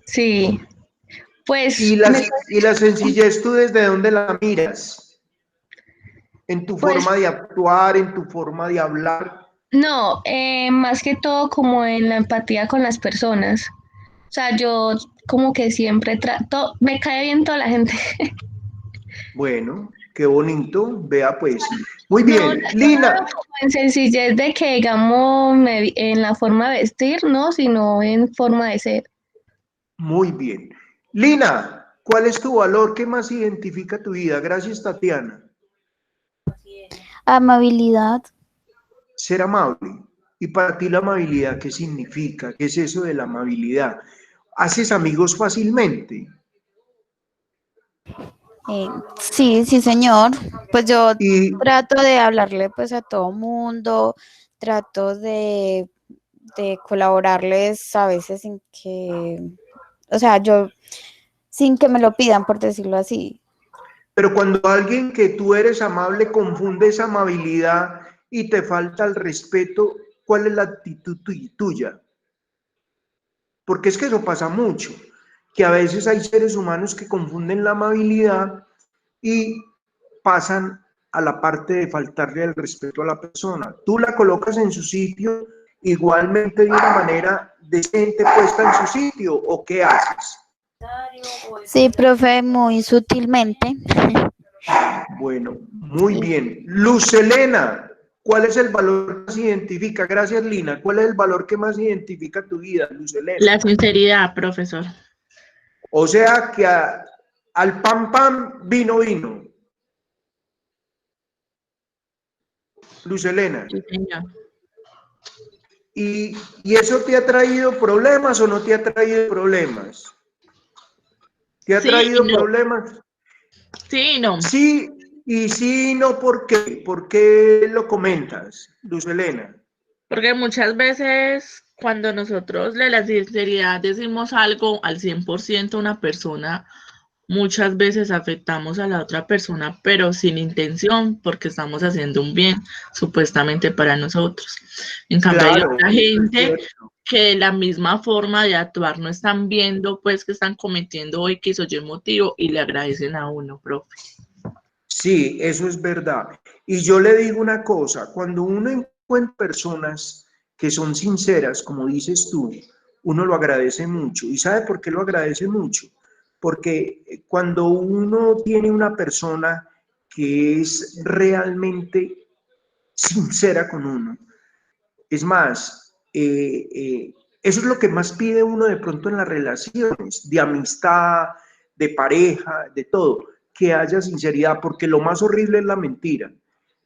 sí, ¿Y pues, la sencillez tú desde dónde la miras? ¿En tu pues forma de actuar, en tu forma de hablar? no, más que todo como en la empatía con las personas. O sea, yo como que siempre trato, me cae bien toda la gente. Bueno, qué bonito. Vea pues. Muy No, bien. no lo veo Lina. como en sencillez de que, digamos, en la forma de vestir, no, sino en forma de ser. Muy bien. Lina, ¿cuál es tu valor que más identifica tu vida? Gracias, Tatiana. Amabilidad. Ser amable. Y para ti la amabilidad, ¿qué significa? ¿Qué es eso de la amabilidad? ¿Haces amigos fácilmente? eh, sí, sí, señor. Pues yo Y, trato de hablarle pues a todo mundo, trato de colaborarles a veces sin que, o sea, yo, sin que me lo pidan, por decirlo así. pero cuando alguien que tú eres amable confunde esa amabilidad y te falta el respeto, ¿cuál es la actitud tuya? Porque es que eso pasa mucho, que a veces hay seres humanos que confunden la amabilidad y pasan a la parte de faltarle el respeto a la persona. Tú la colocas en su sitio igualmente de una manera decente puesta en su sitio, ¿o qué haces? Sí, profe, muy sutilmente. Bueno, muy bien. Luz Elena, ¿cuál es el valor que más identifica? Gracias, Lina. ¿Cuál es el valor que más identifica tu vida, Luz Elena? La sinceridad, profesor. O sea que al pan pan, vino vino. Luz Elena. Sí, señor. ¿Y eso te ha traído problemas o no te ha traído problemas? ¿Te ha Sí y traído no. problemas? Sí y no. Sí, y sí, no, ¿por qué? ¿Por qué lo comentas, Luz Elena? Porque muchas veces cuando nosotros de la sinceridad decimos algo al 100% a una persona, muchas veces afectamos a la otra persona, pero sin intención, porque estamos haciendo un bien supuestamente para nosotros. En cambio, hay Claro, otra eso es gente cierto. que de la misma forma de actuar no están viendo, pues, que están cometiendo X o Y motivo y le agradecen a uno, profe. Sí, eso es verdad. Y yo le digo una cosa, cuando uno encuentra personas que son sinceras, como dices tú, uno lo agradece mucho. ¿Y sabe por qué lo agradece mucho? Porque cuando uno tiene una persona que es realmente sincera con uno, es más, eso es lo que más pide uno de pronto en las relaciones, de amistad, de pareja, de todo, que haya sinceridad, porque lo más horrible es la mentira.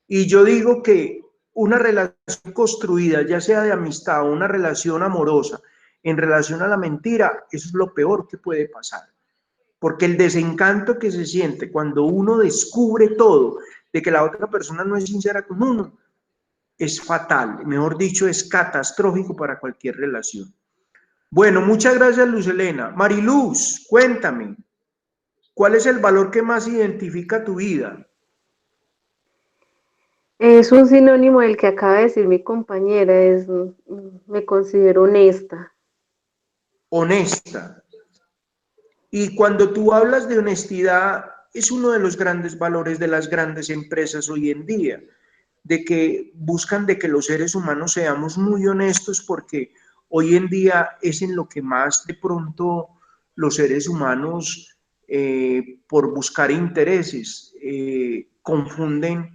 Y yo digo que una relación construida, ya sea de amistad o una relación amorosa, en relación a la mentira, eso es lo peor que puede pasar. Porque el desencanto que se siente cuando uno descubre todo, de que la otra persona no es sincera con uno, es fatal, mejor dicho, es catastrófico para cualquier relación. Bueno, muchas gracias, Luz Elena. Mariluz, cuéntame, ¿cuál es el valor que más identifica tu vida? Es un sinónimo del que acaba de decir mi compañera, me considero honesta. Honesta. Y cuando tú hablas de honestidad, es uno de los grandes valores de las grandes empresas hoy en día, de que buscan de que los seres humanos seamos muy honestos porque hoy en día es en lo que más de pronto los seres humanos, por buscar intereses, confunden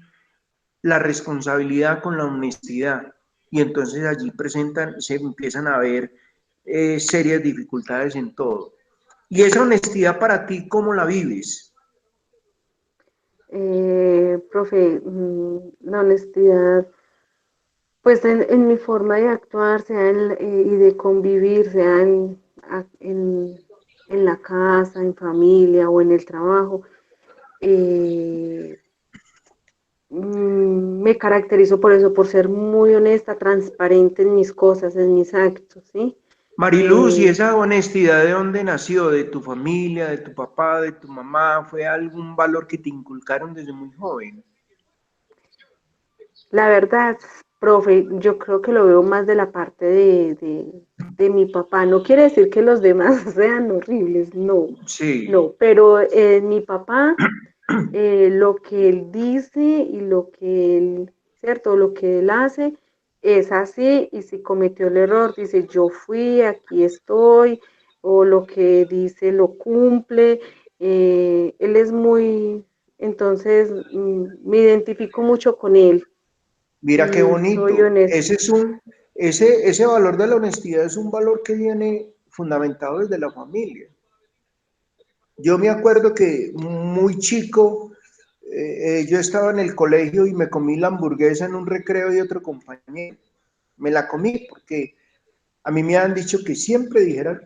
la responsabilidad con la honestidad y entonces allí se empiezan a ver serias dificultades en todo. ¿Y esa honestidad para ti cómo la vives? Profe, la honestidad, pues en mi forma de actuar, y de convivir, sea en la casa, en familia o en el trabajo, eh, me caracterizo por eso, por ser muy honesta, transparente en mis cosas, en mis actos, ¿sí? Mariluz, ¿y esa honestidad de dónde nació? ¿De tu familia, de tu papá, de tu mamá? ¿Fue algún valor que te inculcaron desde muy joven? La verdad, profe, yo creo que lo veo más de la parte de mi papá. No quiere decir que los demás sean horribles, no, Sí. no, pero mi papá, lo que él dice y lo que él, ¿cierto? Lo que él hace es así, y si cometió el error, dice, yo fui, aquí estoy, o lo que dice lo cumple. Él es muy, entonces, me identifico mucho con él Mira qué y soy bonito. honesta. Ese valor de la honestidad es un valor que viene fundamentado desde la familia. Yo me acuerdo que muy chico, yo estaba en el colegio y me comí la hamburguesa en un recreo de otro compañero. Me la comí porque a mí me han dicho que siempre dijera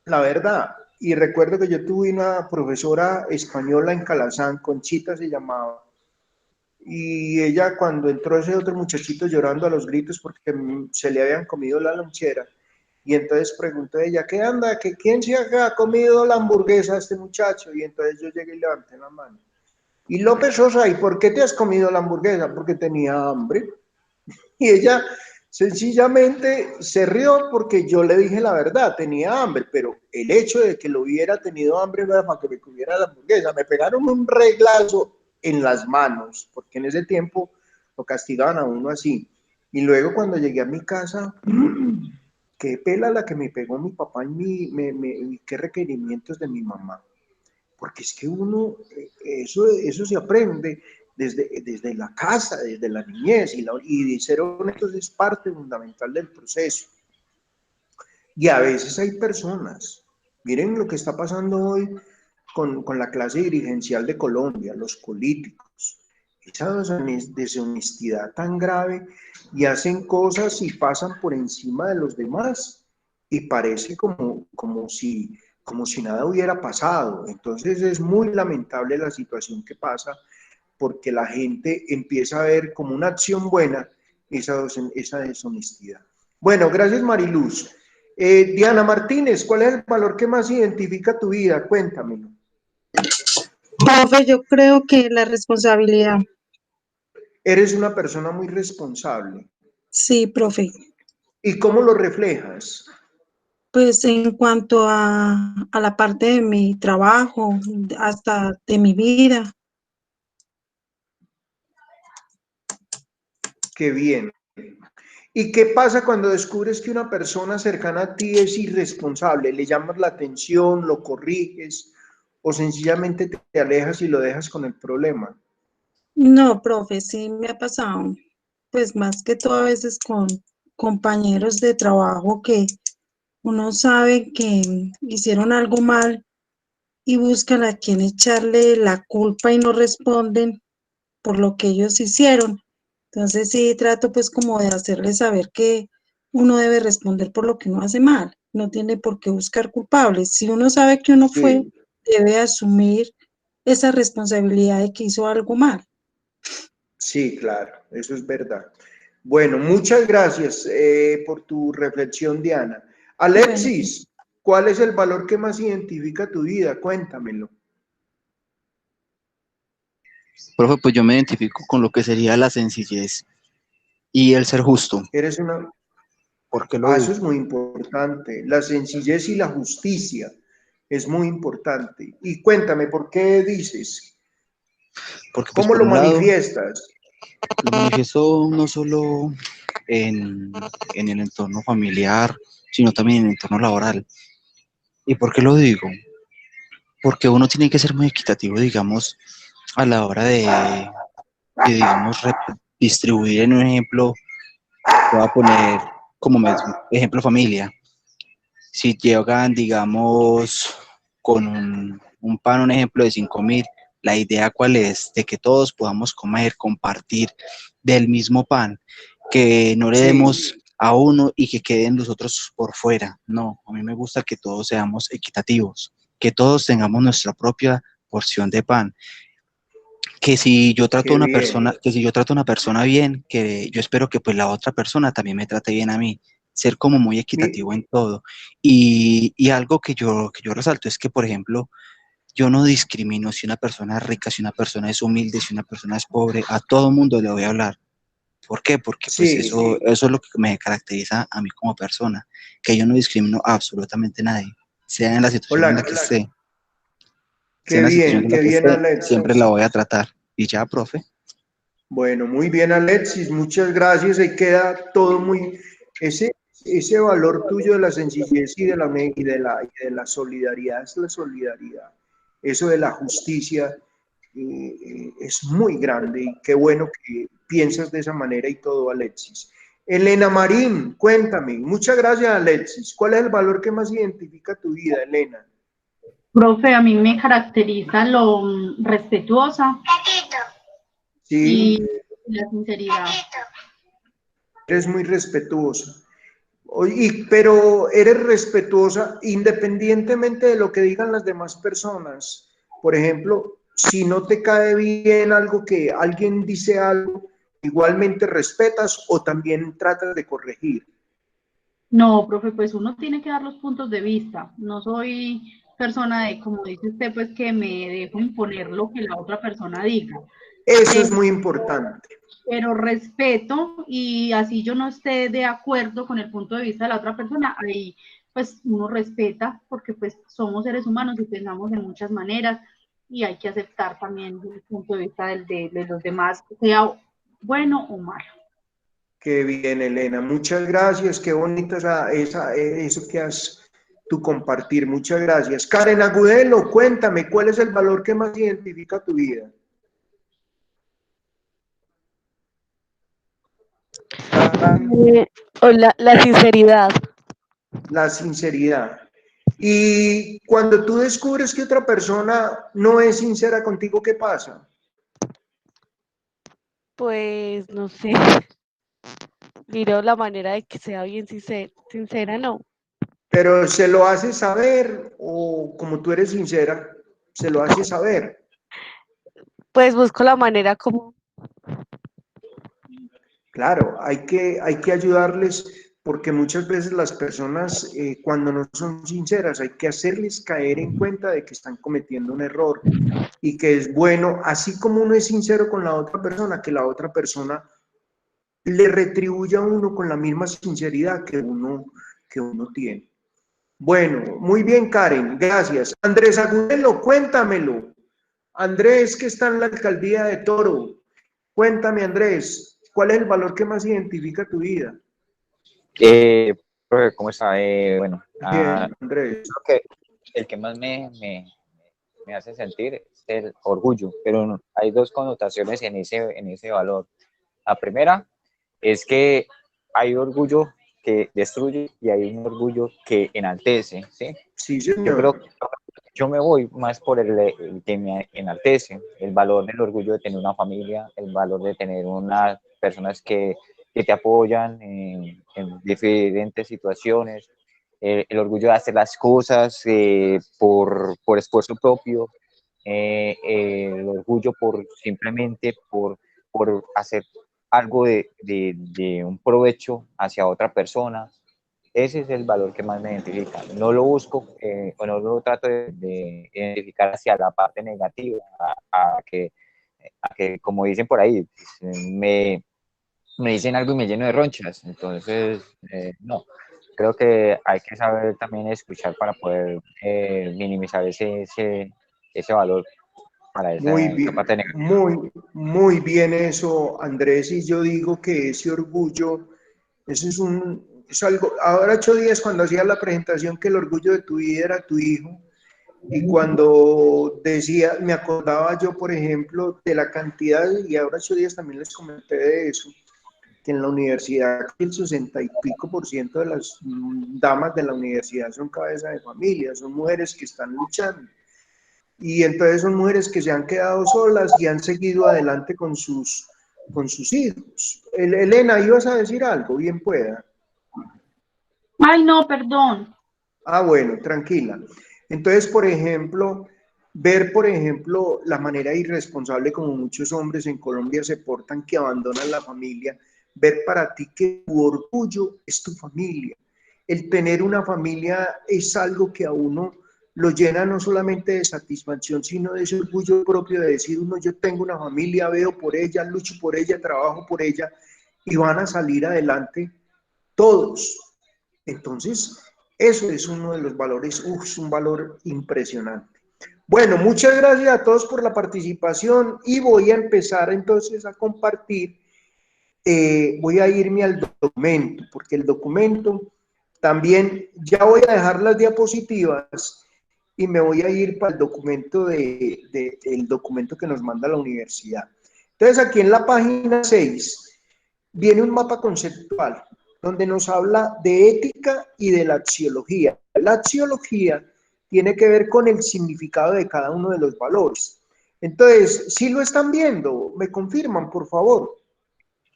la verdad. Y recuerdo que yo tuve una profesora española en Calazán, Conchita se llamaba, y ella cuando entró ese otro muchachito llorando a los gritos porque se le habían comido la lonchera, y entonces preguntó ella, ¿qué anda? ¿Quién se ha comido la hamburguesa a este muchacho? Y entonces yo llegué y levanté la mano. Y López Sosa, ¿y por qué te has comido la hamburguesa? Porque tenía hambre. Y ella sencillamente se rió porque yo le dije la verdad, tenía hambre, pero el hecho de que lo hubiera tenido hambre no era para que me comiera la hamburguesa. Me pegaron un reglazo en las manos, porque en ese tiempo lo castigaban a uno así. Y luego cuando llegué a mi casa, qué pela la que me pegó mi papá y qué requerimientos de mi mamá. Porque es que uno, eso se aprende desde la casa, desde la niñez, y de ser honestos es parte fundamental del proceso. Y a veces hay personas, miren lo que está pasando hoy con la clase dirigencial de Colombia, los políticos, esa deshonestidad tan grave, y hacen cosas y pasan por encima de los demás y parece como si nada hubiera pasado. Entonces es muy lamentable la situación que pasa porque la gente empieza a ver como una acción buena esa deshonestidad. Bueno, gracias Mariluz. Diana Martínez, ¿cuál es el valor que más identifica tu vida? Cuéntamelo. Profe, yo creo que la responsabilidad. Eres una persona muy responsable. Sí, profe. ¿Y cómo lo reflejas? Pues en cuanto a la parte de mi trabajo, hasta de mi vida. Qué bien. ¿Y qué pasa cuando descubres que una persona cercana a ti es irresponsable? ¿Le llamas la atención, lo corriges o sencillamente te alejas y lo dejas con el problema? No, profe, sí me ha pasado. Pues más que todo a veces con compañeros de trabajo que uno sabe que hicieron algo mal y buscan a quien echarle la culpa y no responden por lo que ellos hicieron. Entonces sí trato pues como de hacerles saber que uno debe responder por lo que uno hace mal, no tiene por qué buscar culpables. Si uno sabe que uno fue, Sí, debe asumir esa responsabilidad de que hizo algo mal. sí, claro, eso es verdad. Bueno, muchas gracias por tu reflexión, Diana. Bueno, Alexis, ¿cuál es el valor que más identifica tu vida? Cuéntamelo. Profe, pues yo me identifico con lo que sería la sencillez y el ser justo. Eres una... ¿Por qué lo Ah, eso digo? es muy importante. La sencillez y la justicia es muy importante. Y cuéntame, ¿por qué dices? Porque pues ¿Cómo por lo un lado, manifiestas? lo manifiesto no solo en, en el entorno familiar, sino también en el entorno laboral. ¿Y por qué lo digo? Porque uno tiene que ser muy equitativo, digamos, a la hora digamos, distribuir en un ejemplo, voy a poner como ejemplo familia. Si llegan, digamos, con un pan, un ejemplo de 5.000, la idea cuál es, de que todos podamos comer, compartir del mismo pan, que no le demos Sí, a uno y que queden los otros por fuera. No, a mí me gusta que todos seamos equitativos, que todos tengamos nuestra propia porción de pan, que si yo trato Qué a una bien. persona, que si yo trato a una persona bien, que yo espero que pues la otra persona también me trate bien a mí, ser como muy equitativo en todo. Y algo que yo resalto es que, por ejemplo, yo no discrimino si una persona es rica, si una persona es humilde, si una persona es pobre, a todo mundo le voy a hablar. ¿Por qué? Porque pues Sí, eso es lo que me caracteriza a mí como persona, que yo no discrimino a absolutamente nadie, sea en la situación en la hola, que esté, sea en la situación en la qué que bien, esté, siempre Alexis. la voy a tratar. Y ya, profe. Bueno, muy bien, Alexis, muchas gracias. Ahí queda todo muy, ese valor tuyo de la sencillez y de la solidaridad, es la solidaridad. Eso de la justicia es muy grande y qué bueno que piensas de esa manera y todo, Alexis. Elena Marín, cuéntame. Muchas gracias, Alexis. ¿Cuál es el valor que más identifica tu vida, Elena? Profe, a mí me caracteriza lo respetuosa Sí, y la sinceridad. eres muy respetuosa. Pero eres respetuosa independientemente de lo que digan las demás personas. Por ejemplo, si no te cae bien algo que alguien dice algo, igualmente respetas o también tratas de corregir. No, profe, pues uno tiene que dar los puntos de vista. No soy persona de, como dice usted, pues que me dejo imponer lo que la otra persona diga. Eso es muy importante. Pero respeto, y así yo no esté de acuerdo con el punto de vista de la otra persona, ahí pues uno respeta, porque pues somos seres humanos y pensamos de muchas maneras, y hay que aceptar también el punto de vista de los demás, sea bueno o malo. Qué bien, Elena. Muchas gracias. Qué bonito eso que has tu compartir. Muchas gracias. Karen Agudelo, cuéntame, ¿cuál es el valor que más identifica tu vida? La sinceridad. La sinceridad. Y cuando tú descubres que otra persona no es sincera contigo, ¿qué pasa? Pues no sé, miro la manera de que sea bien sincera, no. Pero se lo hace saber o como tú eres sincera, se lo hace saber. Pues busco la manera como. Claro, hay que ayudarles porque muchas veces las personas cuando no son sinceras hay que hacerles caer en cuenta de que están cometiendo un error y que es bueno, así como uno es sincero con la otra persona, que la otra persona le retribuye a uno con la misma sinceridad que uno tiene. Bueno, muy bien, Karen, gracias. Andrés Agudelo, cuéntamelo. Andrés, que está en la alcaldía de Toro. Cuéntame, Andrés, ¿cuál es el valor que más identifica tu vida? Profe, ¿cómo está? Bueno, Bien, Andrés. creo que el que más me hace sentir es el orgullo, pero hay dos connotaciones en ese valor. La primera es que hay orgullo que destruye y hay un orgullo que enaltece, ¿sí? Sí, Yo creo señor. que yo me voy más por el que me enaltece, el valor del orgullo de tener una familia, el valor de tener unas personas que te apoyan en diferentes situaciones, el orgullo de hacer las cosas por esfuerzo propio, el orgullo por simplemente por hacer algo de un provecho hacia otra persona. Ese es el valor que más me identifica. No lo busco o no lo trato de identificar hacia la parte negativa, a que como dicen por ahí, me dicen algo y me lleno de ronchas. Entonces, no. Creo que hay que saber también escuchar para poder minimizar ese valor para Muy esa bien, parte negativa. muy bien eso, Andrés. Y yo digo que ese orgullo, eso es algo. Ahora 8 días cuando hacía la presentación que el orgullo de tu vida era tu hijo. Y cuando decía, me acordaba yo, por ejemplo, de la cantidad, y ahora 8 días también les comenté de eso, que en la universidad el 60 y pico% de las damas de la universidad son cabeza de familia, son mujeres que están luchando. Y entonces son mujeres que se han quedado solas y han seguido adelante con sus hijos. Elena, ibas a decir algo, bien pueda. Ay, no, perdón. Ah, bueno, tranquila. Entonces, por ejemplo, ver, por ejemplo, la manera irresponsable como muchos hombres en Colombia se portan, que abandonan la familia, ver para ti que tu orgullo es tu familia. El tener una familia es algo que a uno lo llena no solamente de satisfacción, sino de ese orgullo propio de decir uno, yo tengo una familia, veo por ella, lucho por ella, trabajo por ella, y van a salir adelante todos. Entonces, eso es uno de los valores, es un valor impresionante. Bueno, muchas gracias a todos por la participación y voy a empezar entonces a compartir. Voy a irme al documento, porque el documento también, ya voy a dejar las diapositivas y me voy a ir para el documento, el documento que nos manda la universidad. Entonces, aquí en la página 6 viene un mapa conceptual donde nos habla de ética y de la axiología. La axiología tiene que ver con el significado de cada uno de los valores. Entonces, ¿sí lo están viendo? ¿Me confirman, por favor?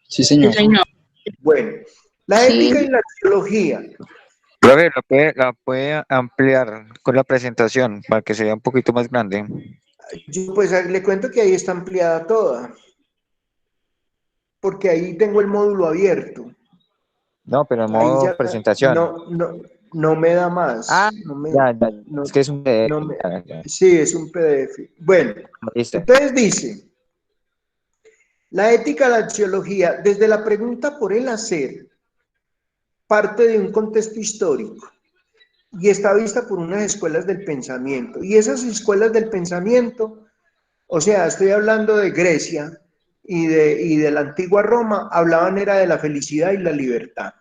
Sí, señor. Sí, señor. Bueno, la Sí. ética y la axiología. Profe, la puede ampliar con la presentación para que sea un poquito más grande. Yo pues le cuento que ahí está ampliada toda, porque ahí tengo el módulo abierto. No, pero en Ahí modo ya presentación. no me da más. Ah, No me, ya, no, es que es un PDF. no me- Ya. sí, es un PDF. Bueno, Listo. entonces dice, la ética, la axiología, desde la pregunta por el hacer, parte de un contexto histórico y está vista por unas escuelas del pensamiento. Y esas escuelas del pensamiento, o sea, estoy hablando de Grecia y de la antigua Roma, hablaban era de la felicidad y la libertad.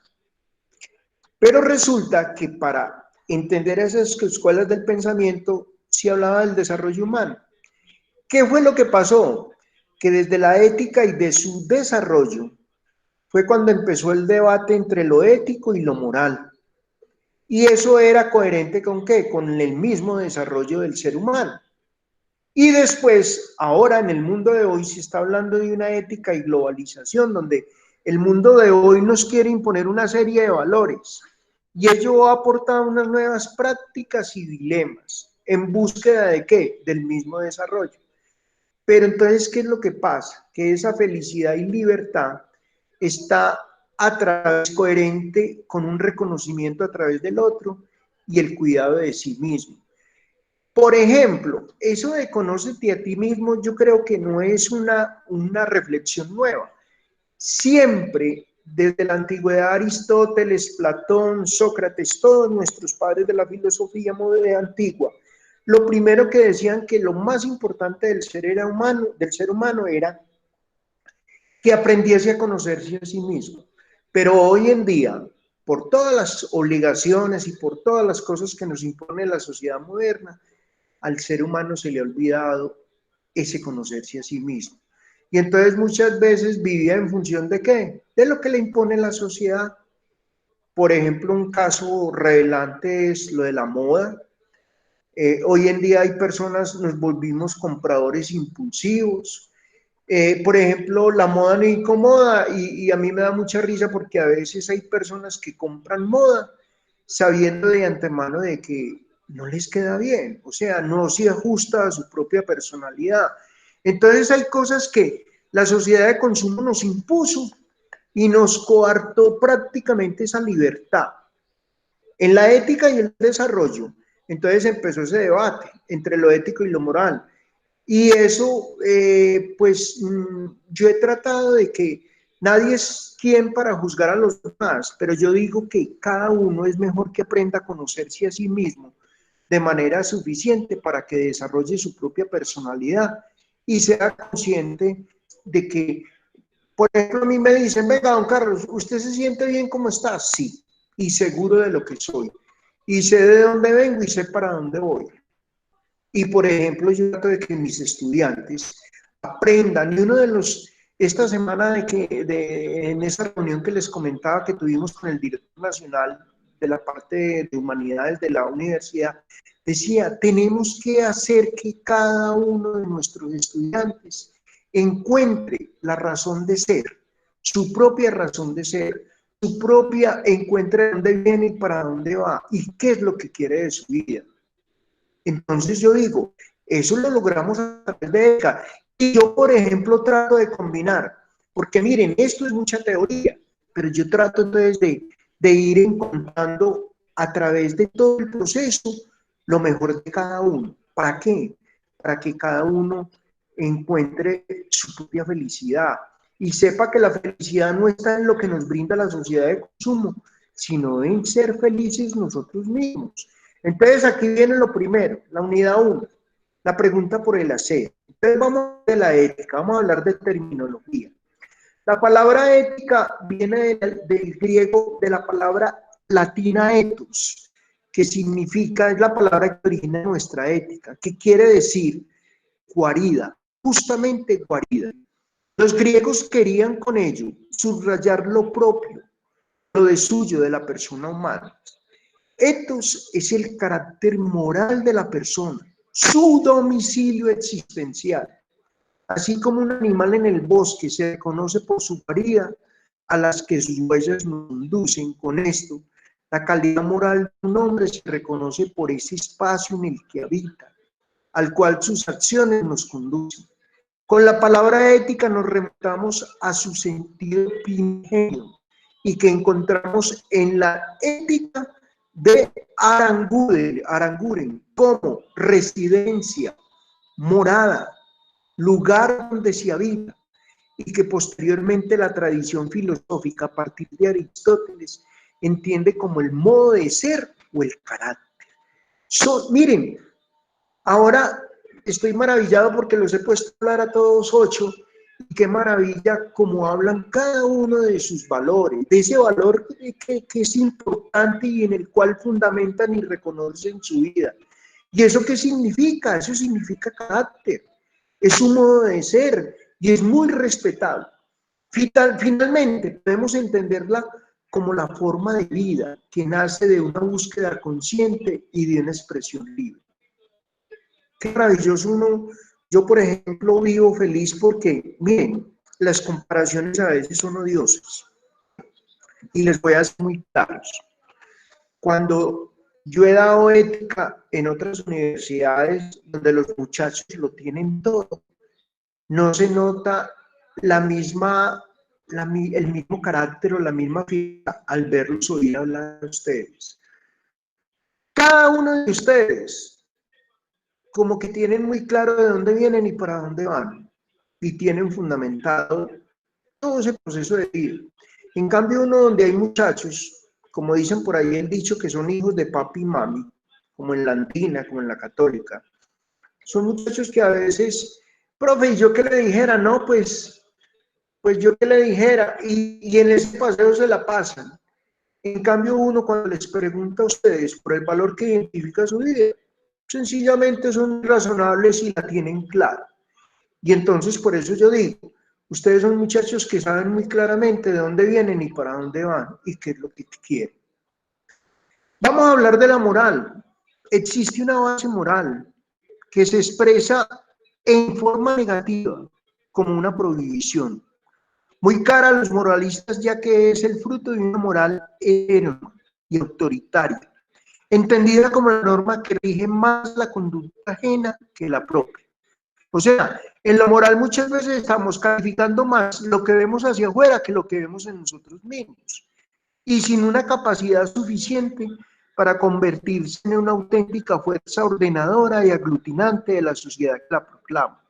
Pero resulta que para entender esas escuelas del pensamiento, se hablaba del desarrollo humano. ¿Qué fue lo que pasó? Que desde la ética y de su desarrollo fue cuando empezó el debate entre lo ético y lo moral. Y eso era coherente con ¿qué? Con el mismo desarrollo del ser humano. Y después, ahora en el mundo de hoy se está hablando de una ética y globalización, donde el mundo de hoy nos quiere imponer una serie de valores. Y ello ha aportado unas nuevas prácticas y dilemas en búsqueda de ¿qué? Del mismo desarrollo. Pero entonces, ¿qué es lo que pasa? Que esa felicidad y libertad está a través coherente con un reconocimiento a través del otro y el cuidado de sí mismo. Por ejemplo, eso de conócete a ti mismo, yo creo que no es una reflexión nueva. Siempre, desde la antigüedad, Aristóteles, Platón, Sócrates, todos nuestros padres de la filosofía moderna antigua, lo primero que decían que lo más importante del ser humano era que aprendiese a conocerse a sí mismo. Pero hoy en día, por todas las obligaciones y por todas las cosas que nos impone la sociedad moderna, al ser humano se le ha olvidado ese conocerse a sí mismo. Y entonces muchas veces vivía en función de ¿qué? De lo que le impone la sociedad. Por ejemplo, un caso revelante es lo de la moda. Hoy en día hay personas, nos volvimos compradores impulsivos. Por ejemplo, la moda no incomoda y a mí me da mucha risa porque a veces hay personas que compran moda sabiendo de antemano de que no les queda bien, o sea, no se ajusta a su propia personalidad. Entonces hay cosas que la sociedad de consumo nos impuso y nos coartó prácticamente esa libertad. En la ética y el desarrollo, entonces empezó ese debate entre lo ético y lo moral. Y eso, pues yo he tratado de que nadie es quien para juzgar a los demás, pero yo digo que cada uno es mejor que aprenda a conocerse a sí mismo de manera suficiente para que desarrolle su propia personalidad y sea consciente de que, por ejemplo, a mí me dicen, venga, don Carlos, ¿usted se siente bien como está? Sí, y seguro de lo que soy. Y sé de dónde vengo y sé para dónde voy. Y, por ejemplo, yo trato de que mis estudiantes aprendan. Y uno de los, esta semana en esa reunión que les comentaba que tuvimos con el director nacional de la parte de humanidades de la universidad, decía, tenemos que hacer que cada uno de nuestros estudiantes encuentre la razón de ser, su propia razón de ser, su propia, encuentre dónde viene y para dónde va y qué es lo que quiere de su vida. Entonces yo digo, Eso lo logramos a través de ética. Y yo, por ejemplo, trato de combinar, porque miren, esto es mucha teoría, pero yo trato entonces de ir encontrando a través de todo el proceso lo mejor de cada uno. ¿Para qué? Para que cada uno encuentre su propia felicidad y sepa que la felicidad no está en lo que nos brinda la sociedad de consumo, sino en ser felices nosotros mismos. Entonces aquí viene lo primero, la unidad 1, la pregunta por el hacer. Entonces vamos a hablar de la ética, vamos a hablar de terminología. La palabra ética viene del griego, de la palabra latina ethos, que significa, es la palabra que origina nuestra ética, que quiere decir guarida, justamente guarida. Los griegos querían con ello subrayar lo propio, lo de suyo de la persona humana. Ethos es el carácter moral de la persona, su domicilio existencial. Así como un animal en el bosque se reconoce por su guarida, a las que sus huellas nos conducen. Con esto, la calidad moral de un hombre se reconoce por ese espacio en el que habita, al cual sus acciones nos conducen. Con la palabra ética nos remontamos a su sentido primigenio y que encontramos en la ética de Aranguren como residencia, morada, lugar donde se habita, y que posteriormente la tradición filosófica a partir de Aristóteles entiende como el modo de ser o el carácter. Miren, ahora estoy maravillado porque los he puesto a hablar a todos 8, y qué maravilla cómo hablan cada uno de sus valores, de ese valor que es importante y en el cual fundamentan y reconocen su vida. ¿Y eso qué significa? Eso significa carácter, es un modo de ser y es muy respetable. Finalmente, podemos entenderla como la forma de vida que nace de una búsqueda consciente y de una expresión libre. Qué maravilloso uno. Yo, por ejemplo, vivo feliz porque, miren, las comparaciones a veces son odiosas. Y les voy a ser muy claros. Cuando yo he dado ética en otras universidades donde los muchachos lo tienen todo, no se nota el mismo carácter o la misma figura al verlos oír hablar a ustedes. Cada uno de ustedes como que tienen muy claro de dónde vienen y para dónde van, y tienen fundamentado todo ese proceso de vida. En cambio, uno donde hay muchachos, como dicen por ahí el dicho, que son hijos de papi y mami, como en la andina, como en la católica, son muchachos que a veces, profe, ¿y yo qué le dijera? No, pues yo qué le dijera, y en ese paseo se la pasan. En cambio, uno cuando les pregunta a ustedes por el valor que identifica su vida, sencillamente son razonables y la tienen clara. Y entonces por eso yo digo, ustedes son muchachos que saben muy claramente de dónde vienen y para dónde van y qué es lo que quieren. Vamos a hablar de la moral. Existe una base moral que se expresa en forma negativa como una prohibición. Muy cara a los moralistas, ya que es el fruto de una moral enónica y autoritaria, entendida como la norma que rige más la conducta ajena que la propia. O sea, en la moral muchas veces estamos calificando más lo que vemos hacia afuera que lo que vemos en nosotros mismos, y sin una capacidad suficiente para convertirse en una auténtica fuerza ordenadora y aglutinante de la sociedad que la proclama.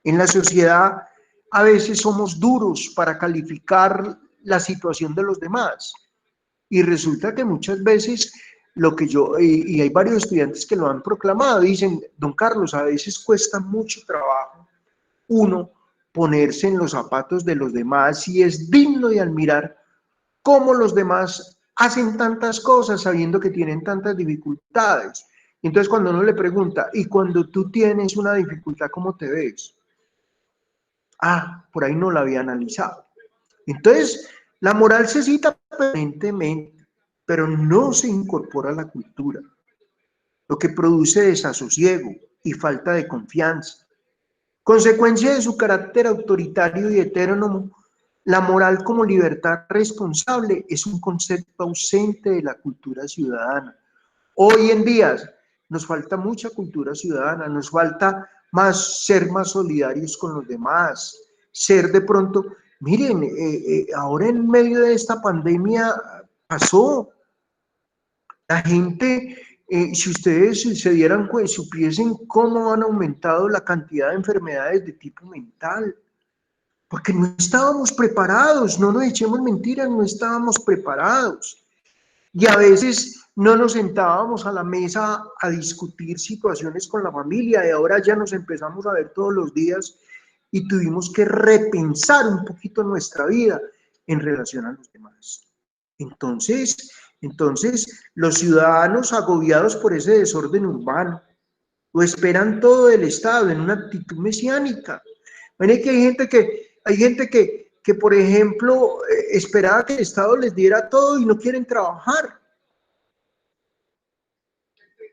En la sociedad a veces somos duros para calificar la situación de los demás, y resulta que muchas veces lo que y hay varios estudiantes que lo han proclamado, dicen, don Carlos, a veces cuesta mucho trabajo uno ponerse en los zapatos de los demás, y es digno de admirar cómo los demás hacen tantas cosas sabiendo que tienen tantas dificultades. Entonces cuando uno le pregunta, ¿y cuando tú tienes una dificultad, cómo te ves? Ah, por ahí no la había analizado. Entonces, la moral se cita permanentemente, pero no se incorpora a la cultura, lo que produce desasosiego y falta de confianza. Consecuencia de su carácter autoritario y heterónomo, la moral como libertad responsable es un concepto ausente de la cultura ciudadana. Hoy en día, nos falta mucha cultura ciudadana, nos falta ser más solidarios con los demás, ser de pronto, miren, ahora en medio de esta pandemia pasó, la gente, si ustedes se dieran cuenta, supiesen cómo han aumentado la cantidad de enfermedades de tipo mental, porque no estábamos preparados, no nos echemos mentiras, no estábamos preparados. Y a veces no nos sentábamos a la mesa a discutir situaciones con la familia, y ahora ya nos empezamos a ver todos los días y tuvimos que repensar un poquito nuestra vida en relación a los demás. Entonces, los ciudadanos agobiados por ese desorden urbano lo esperan todo del Estado en una actitud mesiánica. Miren que hay gente que por ejemplo, esperaba que el Estado les diera todo y no quieren trabajar.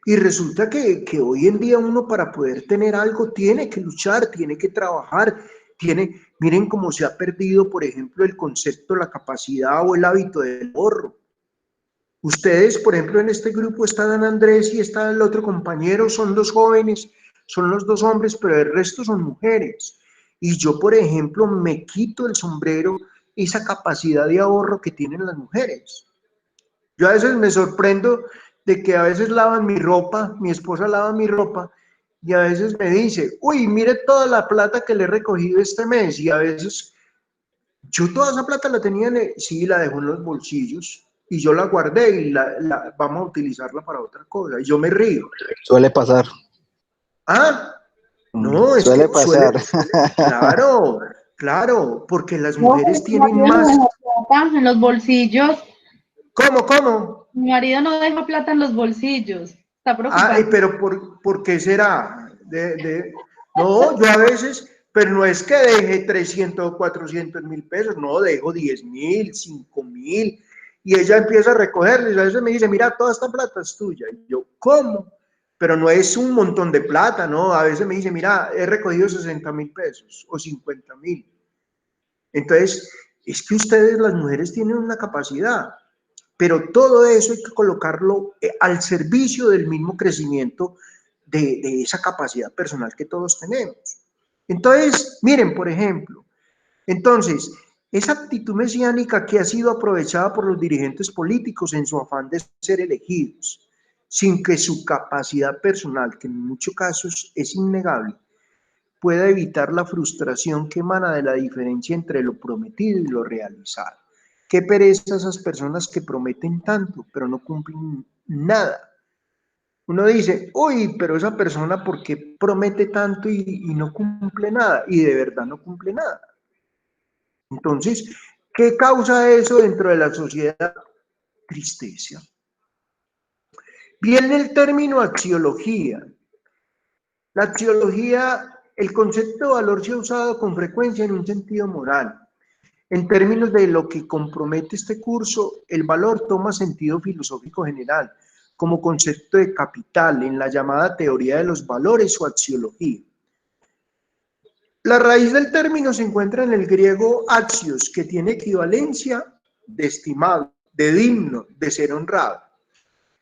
Y resulta que hoy en día uno para poder tener algo tiene que luchar, tiene que trabajar, miren cómo se ha perdido, por ejemplo, el concepto, la capacidad o el hábito del ahorro. Ustedes, por ejemplo, en este grupo está Dan Andrés y está el otro compañero, son dos jóvenes, son los dos hombres, pero el resto son mujeres. Y yo, por ejemplo, me quito el sombrero esa capacidad de ahorro que tienen las mujeres. Yo a veces me sorprendo de que a veces lavan mi ropa, mi esposa lava mi ropa, y a veces me dice, uy, mire toda la plata que le he recogido este mes, y a veces, yo toda esa plata la tenía, sí, la dejó en los bolsillos, y yo la guardé y vamos a utilizarla para otra cosa, y yo me río. Suele pasar. Ah, no, es suele que pasar. Claro, porque las mujeres tienen más. En los bolsillos. ¿Cómo? Mi marido no deja plata en los bolsillos. Está preocupado. Ay, pero ¿por qué será? No, yo a veces, pero no es que deje 300 o 400 mil pesos, no, dejo 10.000, 5.000, y ella empieza a recogerles, a veces me dice, mira, toda esta plata es tuya, y yo, ¿cómo? Pero no es un montón de plata, ¿no? A veces me dice, mira, he recogido 60.000 pesos o 50.000. Entonces, es que ustedes, las mujeres, tienen una capacidad, pero todo eso hay que colocarlo al servicio del mismo crecimiento de esa capacidad personal que todos tenemos. Entonces, miren, por ejemplo, esa actitud mesiánica que ha sido aprovechada por los dirigentes políticos en su afán de ser elegidos, sin que su capacidad personal, que en muchos casos es innegable, pueda evitar la frustración que emana de la diferencia entre lo prometido y lo realizado. Qué pereza esas personas que prometen tanto, pero no cumplen nada. Uno dice, uy, pero esa persona, ¿por qué promete tanto y no cumple nada? Y de verdad no cumple nada. Entonces, ¿qué causa eso dentro de la sociedad? Tristeza. Viene el término axiología. La axiología, el concepto de valor se ha usado con frecuencia en un sentido moral. En términos de lo que compromete este curso, el valor toma sentido filosófico general, como concepto de capital en la llamada teoría de los valores o axiología. La raíz del término se encuentra en el griego axios, que tiene equivalencia de estimado, de digno, de ser honrado.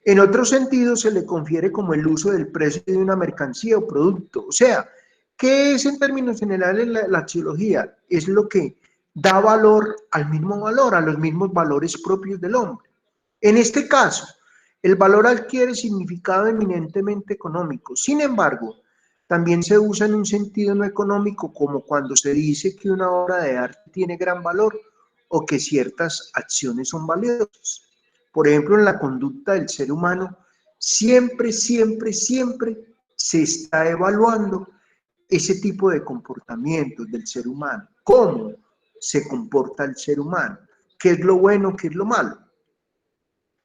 En otro sentido, se le confiere como el uso del precio de una mercancía o producto. O sea, ¿qué es en términos generales la axiología? Es lo que da valor al mismo valor, a los mismos valores propios del hombre. En este caso, el valor adquiere significado eminentemente económico. Sin embargo, también se usa en un sentido no económico, como cuando se dice que una obra de arte tiene gran valor o que ciertas acciones son valiosas. Por ejemplo, en la conducta del ser humano, siempre se está evaluando ese tipo de comportamientos del ser humano. ¿Cómo se comporta el ser humano? ¿Qué es lo bueno, qué es lo malo?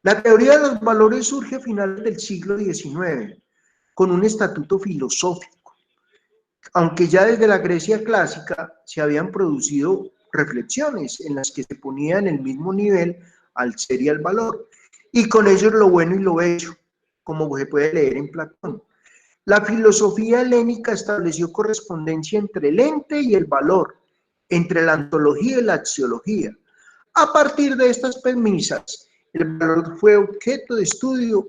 La teoría de los valores surge a finales del siglo XIX, con un estatuto filosófico, aunque ya desde la Grecia clásica se habían producido reflexiones en las que se ponía en el mismo nivel al ser y al valor, y con ello lo bueno y lo bello, como se puede leer en Platón. La filosofía helénica estableció correspondencia entre el ente y el valor, entre la ontología y la axiología. A partir de estas premisas, el valor fue objeto de estudio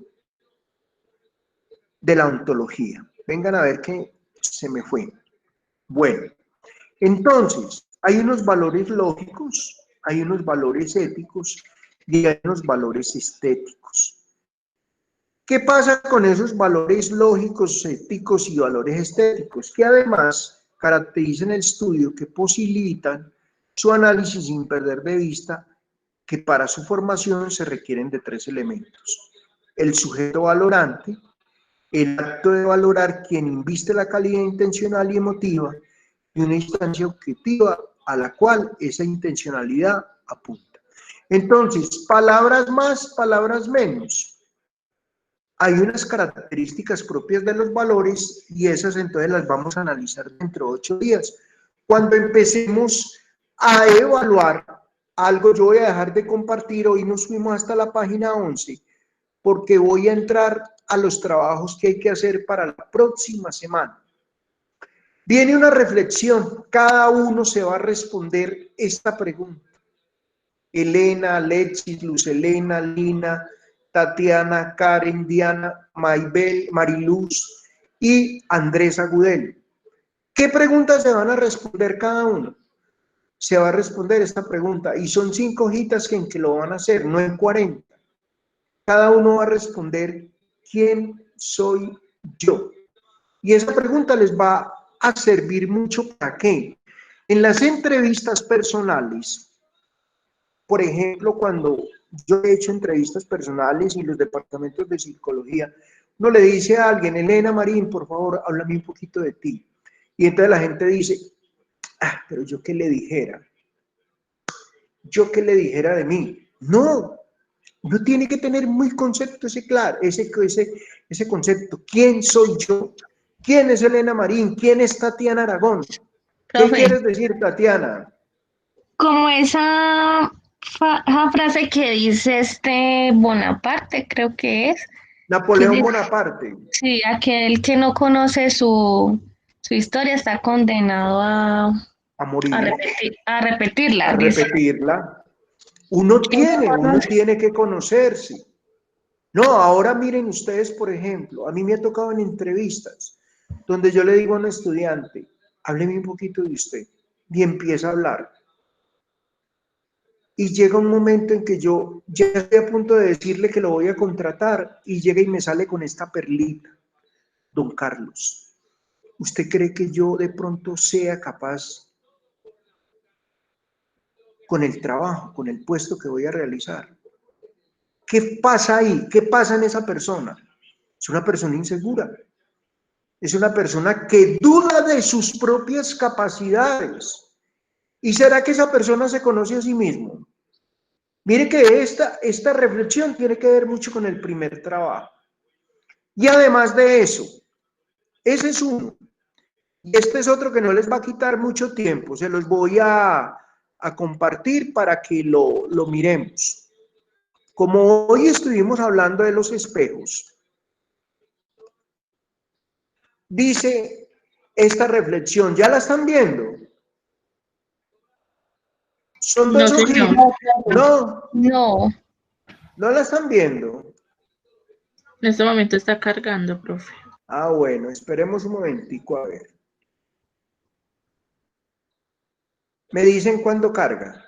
de la ontología. Vengan a ver que se me fue. Bueno, entonces, hay unos valores lógicos, hay unos valores éticos y hay unos valores estéticos. ¿Qué pasa con esos valores lógicos, éticos y valores estéticos? Que además caracterizan el estudio, que posibilitan su análisis sin perder de vista que para su formación se requieren de 3 elementos. El sujeto valorante, el acto de valorar quien inviste la calidad intencional y emotiva, y una instancia objetiva a la cual esa intencionalidad apunta. Entonces, palabras más, palabras menos. Hay unas características propias de los valores y esas entonces las vamos a analizar dentro de 8 días. Cuando empecemos a evaluar algo, yo voy a dejar de compartir, hoy nos fuimos hasta la página 11, porque voy a entrar a los trabajos que hay que hacer para la próxima semana. Viene una reflexión, cada uno se va a responder esta pregunta. Elena, Alexis, Luz Elena, Lina, Tatiana, Karen, Diana, Maybel, Mariluz y Andrés Agudelo. ¿Qué preguntas se van a responder cada uno? Se va a responder esta pregunta y son 5 hojitas en que lo van a hacer, no en 40. Cada uno va a responder ¿quién soy yo? Y esa pregunta les va a servir mucho para qué. En las entrevistas personales, por ejemplo, cuando yo he hecho entrevistas personales y los departamentos de psicología, uno le dice a alguien, Elena Marín, por favor, háblame un poquito de ti. Y entonces la gente dice, pero yo qué le dijera. Yo qué le dijera de mí. No, uno tiene que tener muy concepto ese claro, ese concepto. ¿Quién soy yo? ¿Quién es Elena Marín? ¿Quién es Tatiana Aragón? ¿Qué quieres decir, Tatiana? Como esa frase que dice Bonaparte, creo que es. Napoleón Bonaparte. Sí, aquel que no conoce su historia está condenado a morir. A repetirla. A repetirla. Uno tiene que conocerse. No, ahora miren ustedes, por ejemplo, a mí me ha tocado en entrevistas donde yo le digo a un estudiante, hábleme un poquito de usted, y empieza a hablar. Y llega un momento en que yo ya estoy a punto de decirle que lo voy a contratar y llega y me sale con esta perlita. Don Carlos, ¿usted cree que yo de pronto sea capaz con el trabajo, con el puesto que voy a realizar? ¿Qué pasa ahí? ¿Qué pasa en esa persona? Es una persona insegura. Es una persona que duda de sus propias capacidades. ¿Y será que esa persona se conoce a sí mismo? Mire que esta reflexión tiene que ver mucho con el primer trabajo. Y además de eso, ese es uno. Y este es otro que no les va a quitar mucho tiempo. Se los voy a compartir para que lo miremos. Como hoy estuvimos hablando de los espejos, dice esta reflexión, ¿ya la están viendo? Son dos hojitas. No la están viendo. En este momento está cargando, profe. Ah, bueno, esperemos un momentico a ver. Me dicen cuándo carga.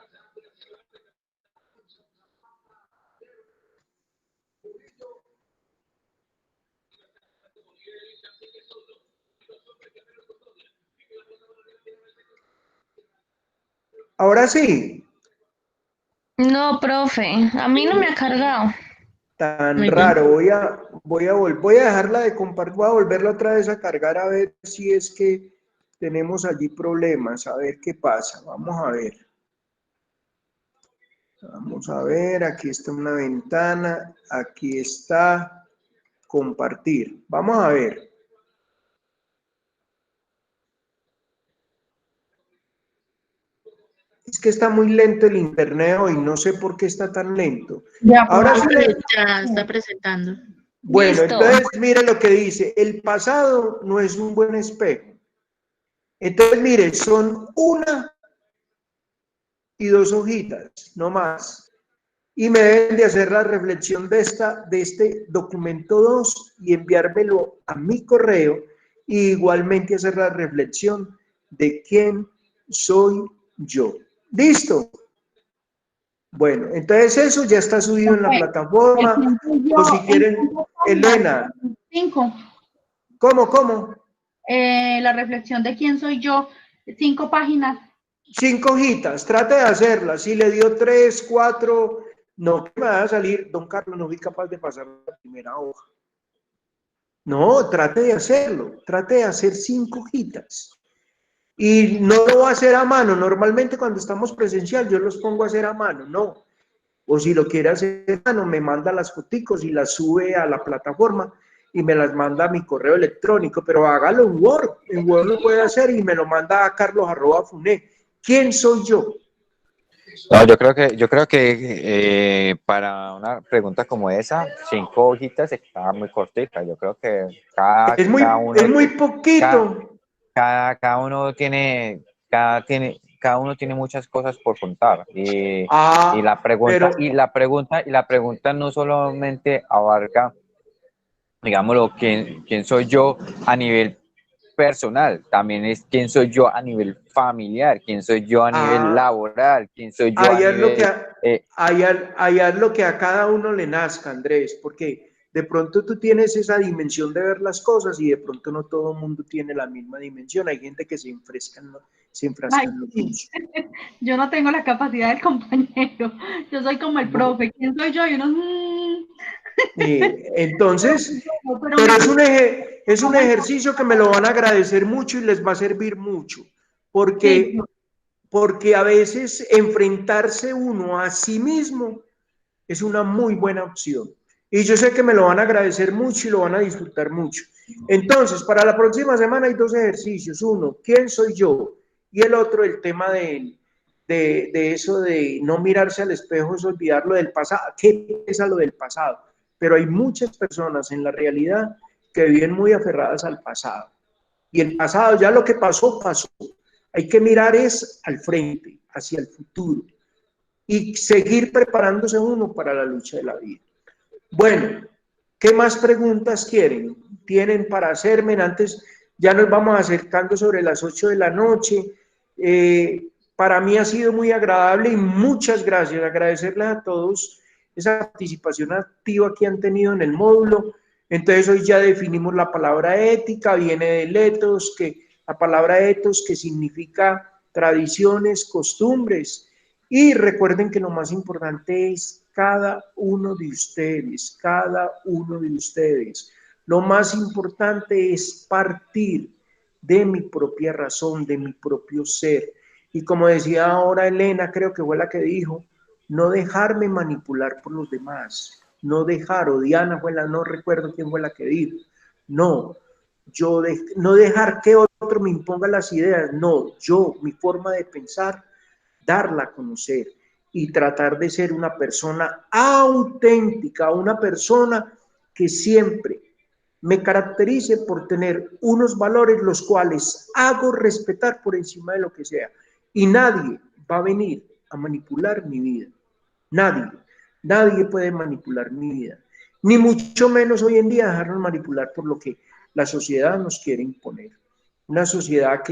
Ahora sí. No, profe, a mí no me ha cargado. Tan raro, voy a dejarla de compartir, voy a volverla otra vez a cargar a ver si es que tenemos allí problemas, a ver qué pasa, vamos a ver. Vamos a ver, aquí está una ventana, aquí está compartir, vamos a ver. Es que está muy lento el internet hoy, no sé por qué está tan lento. Ahora sí ya está presentando. Bueno, entonces mire lo que dice, el pasado no es un buen espejo. Entonces mire, son 1 y 2 hojitas, no más. y me deben de hacer la reflexión de este documento 2 y enviármelo a mi correo, y igualmente hacer la reflexión de quién soy yo. ¿Listo? Bueno, entonces eso ya está subido en la plataforma, o si quieren, Elena. 5. ¿Cómo? La reflexión de quién soy yo, 5 páginas. 5 hojitas, trate de hacerla. Si le dio 3, 4, no, que me va a salir, don Carlos, no fui capaz de pasar la primera hoja. No, trate de hacerlo, trate de hacer 5 hojitas. Y no lo va a hacer a mano. Normalmente cuando estamos presencial yo los pongo a hacer a mano, no. O si lo quiere hacer a mano, me manda las foticos y las sube a la plataforma y me las manda a mi correo electrónico, pero hágalo en Word lo puede hacer y me lo manda a carlos@funé. ¿Quién soy yo? No, yo creo que para una pregunta como esa, 5 hojitas está muy cortita. Yo creo que Es muy poquito. cada uno tiene muchas cosas por contar. Y la pregunta no solamente abarca, digámoslo, quién soy yo a nivel personal, también es quién soy yo a nivel familiar, quién soy yo a nivel laboral, quién soy yo a nivel... Allá es lo que a cada uno le nazca, Andrés, porque de pronto tú tienes esa dimensión de ver las cosas y de pronto no todo el mundo tiene la misma dimensión. Hay gente que se enfrasca en los usos. Yo no tengo la capacidad del compañero. Yo soy como el profe. ¿Quién soy yo? Y uno... Entonces, pero es un ejercicio que me lo van a agradecer mucho y les va a servir mucho, porque a veces enfrentarse uno a sí mismo es una muy buena opción. Y yo sé que me lo van a agradecer mucho y lo van a disfrutar mucho. Entonces, para la próxima semana hay 2 ejercicios. Uno, ¿quién soy yo? Y el otro, el tema de eso de no mirarse al espejo, es olvidar lo del pasado. ¿Qué es lo del pasado? Pero hay muchas personas en la realidad que viven muy aferradas al pasado. Y el pasado, ya lo que pasó, pasó. Hay que mirar es al frente, hacia el futuro. Y seguir preparándose uno para la lucha de la vida. Bueno, ¿qué más preguntas tienen para hacerme? Antes ya nos vamos acercando sobre las 8 de la noche. Para mí ha sido muy agradable y muchas gracias. Agradecerles a todos esa participación activa que han tenido en el módulo. Entonces hoy ya definimos la palabra ética, viene del ethos, la palabra ethos que significa tradiciones, costumbres. Y recuerden que lo más importante es cada uno de ustedes, Lo más importante es partir de mi propia razón, de mi propio ser. Y como decía ahora Elena, creo que fue la que dijo, no dejarme manipular por los demás, no dejar, o Diana fue no recuerdo quién fue la que dijo, no dejar que otro me imponga las ideas, no, mi forma de pensar, darla a conocer y tratar de ser una persona auténtica, una persona que siempre me caracterice por tener unos valores los cuales hago respetar por encima de lo que sea. Y nadie va a venir a manipular mi vida. Nadie puede manipular mi vida. Ni mucho menos hoy en día dejarnos manipular por lo que la sociedad nos quiere imponer. Una sociedad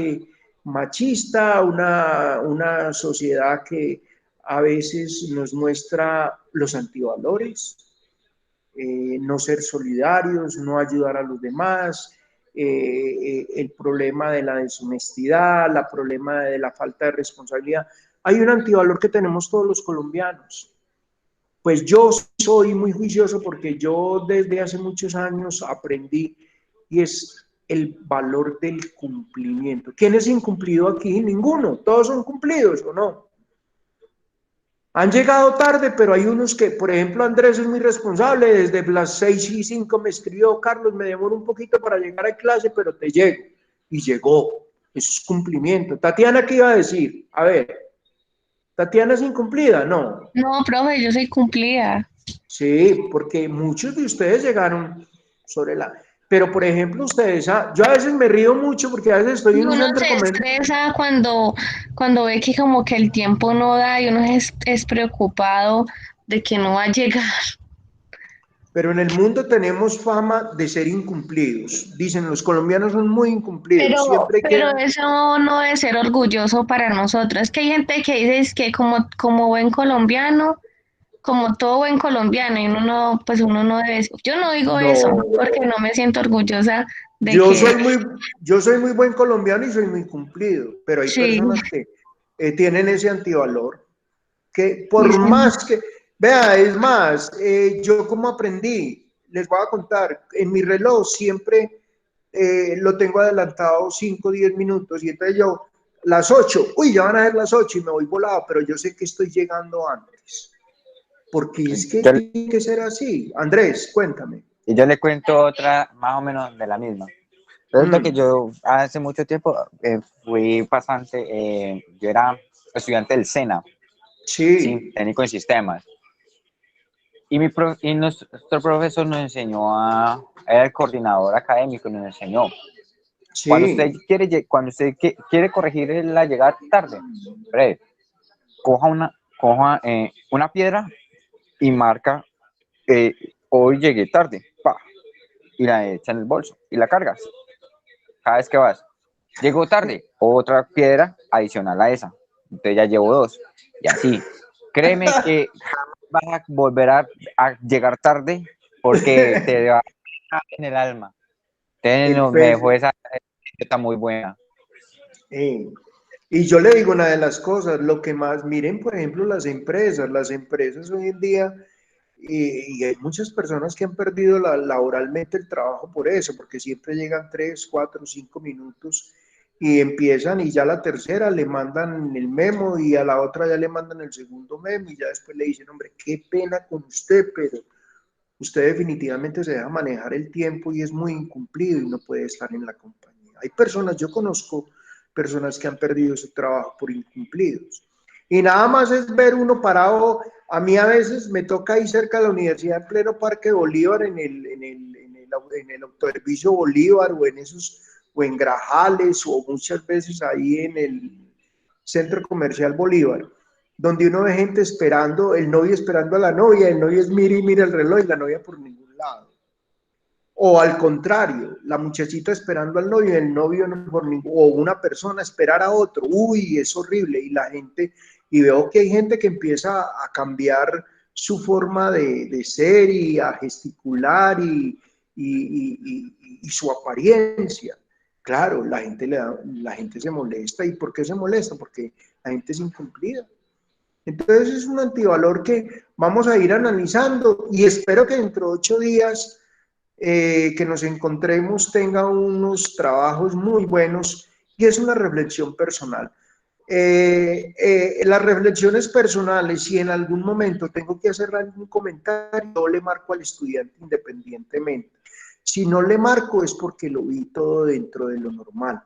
machista, una sociedad que a veces nos muestra los antivalores, no ser solidarios, no ayudar a los demás, el problema de la deshonestidad, el problema de la falta de responsabilidad. Hay un antivalor que tenemos todos los colombianos. Pues yo soy muy juicioso porque yo desde hace muchos años aprendí y es el valor del cumplimiento. ¿Quién es incumplido aquí? Ninguno. Todos son cumplidos, ¿o no? Han llegado tarde, pero hay unos que, por ejemplo, Andrés es muy responsable. Desde las 6:05 me escribió, Carlos, me demoro un poquito para llegar a clase, pero te llego. Y llegó. Eso es cumplimiento. Tatiana, ¿qué iba a decir? A ver, ¿Tatiana es incumplida? No. No, profe, yo soy cumplida. Sí, porque muchos de ustedes llegaron sobre la... Pero, por ejemplo, ustedes, yo a veces me río mucho porque a veces estoy en un centro comercial. Uno se estresa cuando ve que como que el tiempo no da y uno es preocupado de que no va a llegar. Pero en el mundo tenemos fama de ser incumplidos. Dicen, los colombianos son muy incumplidos. Siempre Pero quedan... eso no debe ser orgulloso para nosotros. Es que hay gente que dice es que como buen colombiano, como todo buen colombiano, y uno no, pues uno no debe, yo no digo eso, No, porque no me siento orgullosa de yo que soy muy buen colombiano y soy muy cumplido, pero hay sí, personas que tienen ese antivalor, que por sí, más que, vea, es más, yo como aprendí, les voy a contar, en mi reloj siempre lo tengo adelantado 5 o 10 minutos y entonces yo, las 8, uy, ya van a ser las 8 y me voy volado, pero yo sé que estoy llegando antes, porque es que Yo, tiene que ser así. Andrés, cuéntame. y yo le cuento otra más o menos de la misma. Resulta que yo hace mucho tiempo fui pasante, yo era estudiante del SENA, ¿sí? Sí, Técnico en sistemas. Y nuestro profesor nos enseñó era el coordinador académico, nos enseñó. Cuando usted sí. quiere corregir la llegada tarde, breve, coja una piedra y marca, hoy llegué tarde, pa, y la echa en el bolso y la cargas. Cada vez que vas, llego tarde, otra piedra adicional a esa. Entonces ya llevo 2. Y así. Créeme que jamás vas a volver a llegar tarde porque te va a en el alma. El Me peso. dejó esa está muy buena. Y yo le digo una de las cosas, lo que más, miren, por ejemplo, las empresas hoy en día, y hay muchas personas que han perdido laboralmente el trabajo por eso, porque siempre llegan 3, 4, 5 minutos y empiezan y ya a la tercera le mandan el memo y a la otra ya le mandan el segundo memo y ya después le dicen, hombre, qué pena con usted, pero usted definitivamente se deja manejar el tiempo y es muy incumplido y no puede estar en la compañía. Hay personas, yo conozco personas que han perdido su trabajo por incumplidos. Y nada más es ver uno parado. A mí a veces me toca ir cerca de la universidad en pleno Parque Bolívar, en el autoservicio Bolívar o en Grajales o muchas veces ahí en el Centro Comercial Bolívar, donde uno ve gente esperando, el novio esperando a la novia, el novio es mira y mira el reloj y la novia por ningún lado. O al contrario, la muchachita esperando al novio, el novio no por ningún, o una persona esperar a otro, uy, es horrible, y la gente, y veo que hay gente que empieza a cambiar su forma de ser y a gesticular y su apariencia. Claro, la gente se molesta. ¿Y por qué se molesta? Porque la gente es incumplida. Entonces es un antivalor que vamos a ir analizando y espero que dentro de 8 días que nos encontremos tenga unos trabajos muy buenos y es una reflexión personal. Las reflexiones personales, si en algún momento tengo que hacer algún comentario, yo le marco al estudiante independientemente. Si no le marco es porque lo vi todo dentro de lo normal.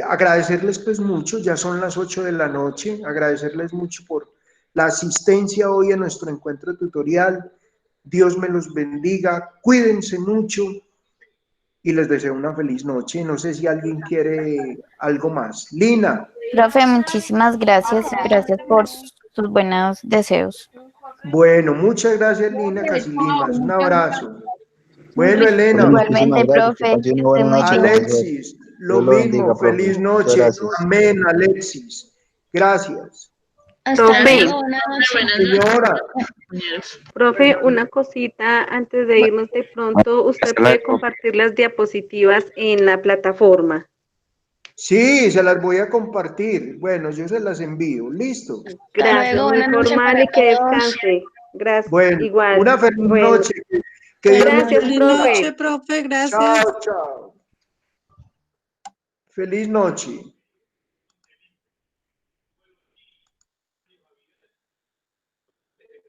Agradecerles pues mucho, ya son las 8 de la noche, agradecerles mucho por la asistencia hoy a nuestro encuentro tutorial. Dios me los bendiga, cuídense mucho y les deseo una feliz noche. No sé si alguien quiere algo más. Lina. Profe, muchísimas gracias. Gracias por sus buenos deseos. Bueno, muchas gracias, Lina Casilinas. Un abrazo. Bueno, Elena. Igualmente, profe, que esté muy bien. Alexis, lo mismo. Feliz noche. Amén, Alexis. Gracias. Profe, señora. Profe, una cosita antes de irnos, de pronto usted puede compartir las diapositivas en la plataforma. Sí, se las voy a compartir. Bueno, yo se las envío. Listo. Gracias, muy formal y que descanse. Gracias. Bueno, igual. Una feliz noche. Que Dios gracias, feliz profe. Noche, profe, gracias. Chao, chao. Feliz noche.